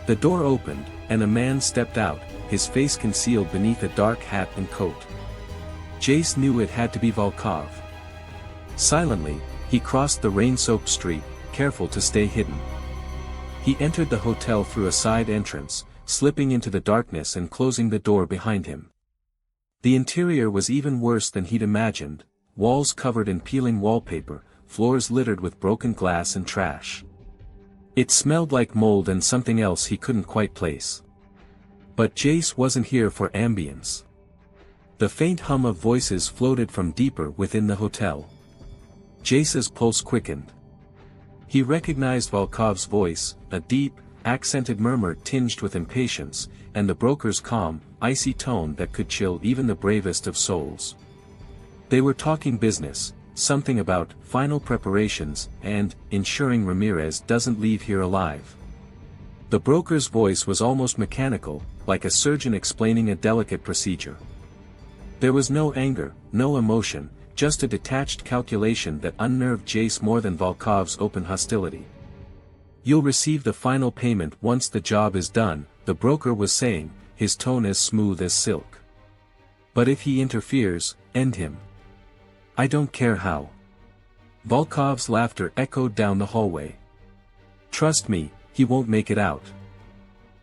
The door opened, and a man stepped out, his face concealed beneath a dark hat and coat. Jace knew it had to be Volkov. Silently, he crossed the rain-soaked street, careful to stay hidden. He entered the hotel through a side entrance, slipping into the darkness and closing the door behind him. The interior was even worse than he'd imagined, walls covered in peeling wallpaper, floors littered with broken glass and trash. It smelled like mold and something else he couldn't quite place. But Jace wasn't here for ambience. The faint hum of voices floated from deeper within the hotel. Jace's pulse quickened. He recognized Volkov's voice, a deep, accented murmur tinged with impatience, and the broker's calm, icy tone that could chill even the bravest of souls. They were talking business, something about final preparations and ensuring Ramirez doesn't leave here alive. The broker's voice was almost mechanical, like a surgeon explaining a delicate procedure. There was no anger, no emotion, just a detached calculation that unnerved Jace more than Volkov's open hostility. "You'll receive the final payment once the job is done," the broker was saying, his tone as smooth as silk. "But if he interferes, end him." "I don't care how." Volkov's laughter echoed down the hallway. "Trust me, he won't make it out.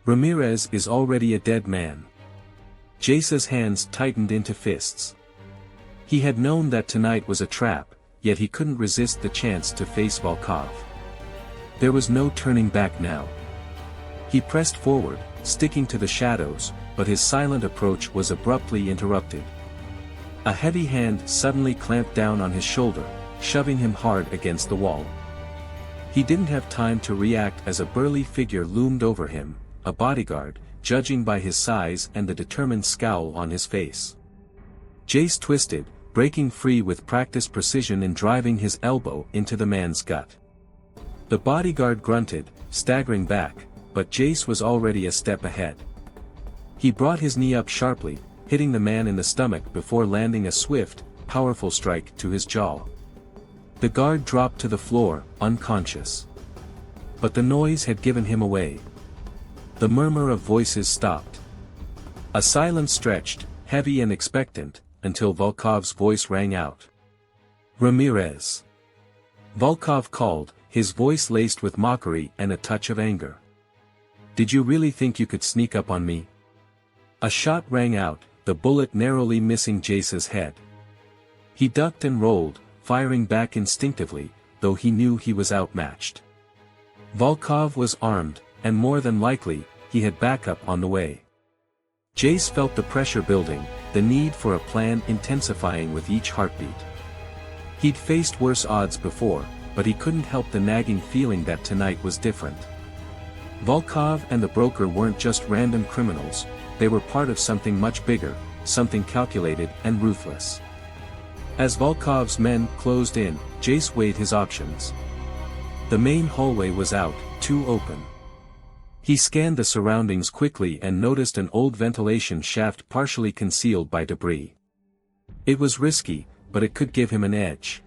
Ramirez is already a dead man." Jace's hands tightened into fists. He had known that tonight was a trap, yet he couldn't resist the chance to face Volkov. There was no turning back now. He pressed forward, sticking to the shadows, but his silent approach was abruptly interrupted. A heavy hand suddenly clamped down on his shoulder, shoving him hard against the wall. He didn't have time to react as a burly figure loomed over him, a bodyguard, judging by his size and the determined scowl on his face. Jace twisted, breaking free with practiced precision and driving his elbow into the man's gut. The bodyguard grunted, staggering back, but Jace was already a step ahead. He brought his knee up sharply, hitting the man in the stomach before landing a swift, powerful strike to his jaw. The guard dropped to the floor, unconscious. But the noise had given him away. The murmur of voices stopped. A silence stretched, heavy and expectant, until Volkov's voice rang out. "Ramirez." Volkov called, his voice laced with mockery and a touch of anger. "Did you really think you could sneak up on me?" A shot rang out, the bullet narrowly missing Jace's head. He ducked and rolled, firing back instinctively, though he knew he was outmatched. Volkov was armed, and more than likely, he had backup on the way. Jace felt the pressure building, the need for a plan intensifying with each heartbeat. He'd faced worse odds before, but he couldn't help the nagging feeling that tonight was different. Volkov and the broker weren't just random criminals, they were part of something much bigger, something calculated and ruthless. As Volkov's men closed in, Jace weighed his options. The main hallway was out, too open. He scanned the surroundings quickly and noticed an old ventilation shaft partially concealed by debris. It was risky, but it could give him an edge.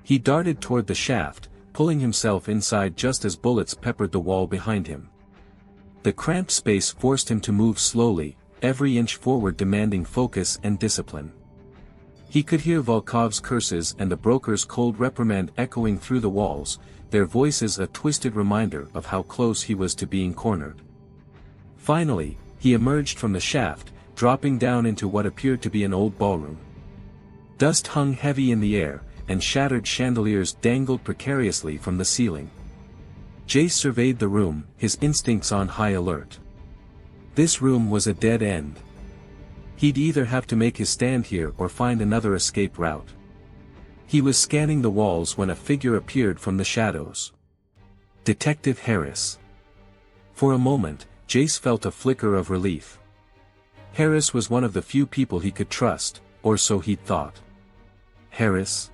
He darted toward the shaft, pulling himself inside just as bullets peppered the wall behind him. The cramped space forced him to move slowly, every inch forward demanding focus and discipline. He could hear Volkov's curses and the broker's cold reprimand echoing through the walls, their voices a twisted reminder of how close he was to being cornered. Finally, he emerged from the shaft, dropping down into what appeared to be an old ballroom. Dust hung heavy in the air, and shattered chandeliers dangled precariously from the ceiling. Jace surveyed the room, his instincts on high alert. This room was a dead end. He'd either have to make his stand here or find another escape route. He was scanning the walls when a figure appeared from the shadows. Detective Harris. For a moment, Jace felt a flicker of relief. Harris was one of the few people he could trust, or so he'd thought. Harris?"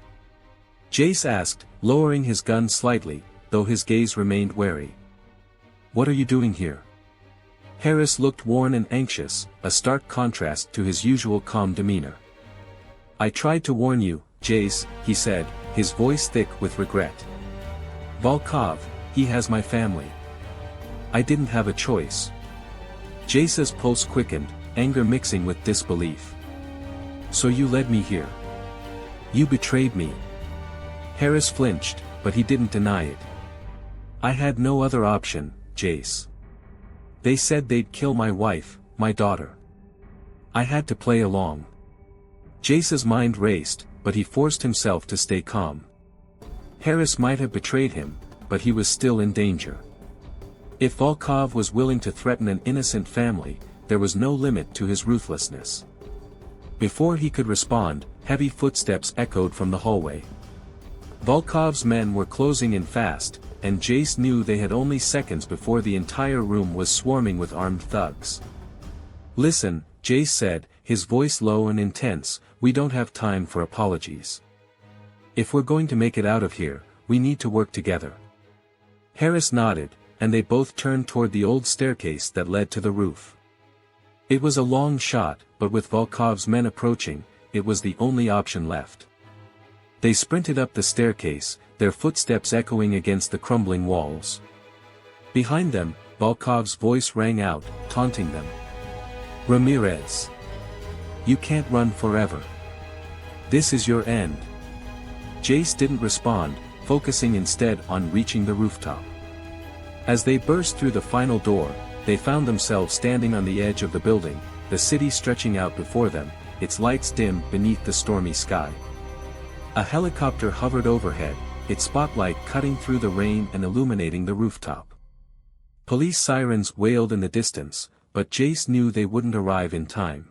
Jace asked, lowering his gun slightly, though his gaze remained wary. "What are you doing here?" Harris looked worn and anxious, a stark contrast to his usual calm demeanor. "I tried to warn you, Jace," he said, his voice thick with regret. "Volkov, he has my family. I didn't have a choice." Jace's pulse quickened, anger mixing with disbelief. "So you led me here? You betrayed me." Harris flinched, but he didn't deny it. "I had no other option, Jace. They said they'd kill my wife, my daughter. I had to play along." Jace's mind raced, but he forced himself to stay calm. Harris might have betrayed him, but he was still in danger. If Volkov was willing to threaten an innocent family, there was no limit to his ruthlessness. Before he could respond, heavy footsteps echoed from the hallway. Volkov's men were closing in fast, and Jace knew they had only seconds before the entire room was swarming with armed thugs. "Listen," Jace said, his voice low and intense, "we don't have time for apologies. If we're going to make it out of here, we need to work together." Harris nodded, and they both turned toward the old staircase that led to the roof. It was a long shot, but with Volkov's men approaching, it was the only option left. They sprinted up the staircase, their footsteps echoing against the crumbling walls. Behind them, Volkov's voice rang out, taunting them. "Ramirez! You can't run forever. This is your end." Jace didn't respond, focusing instead on reaching the rooftop. As they burst through the final door, they found themselves standing on the edge of the building, the city stretching out before them, its lights dim beneath the stormy sky. A helicopter hovered overhead, its spotlight cutting through the rain and illuminating the rooftop. Police sirens wailed in the distance, but Jace knew they wouldn't arrive in time.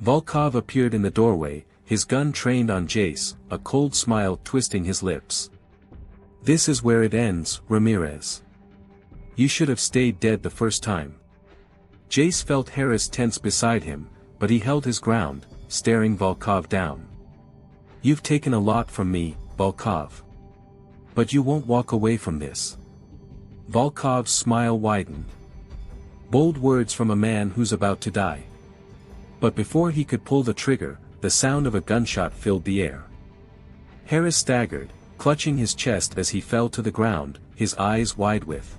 Volkov appeared in the doorway, his gun trained on Jace, a cold smile twisting his lips. "This is where it ends, Ramirez. You should have stayed dead the first time." Jace felt Harris tense beside him, but he held his ground, staring Volkov down. "You've taken a lot from me, Volkov. But you won't walk away from this." Volkov's smile widened. Bold words from a man who's about to die. But before he could pull the trigger, the sound of a gunshot filled the air. Harris staggered, clutching his chest as he fell to the ground, his eyes wide with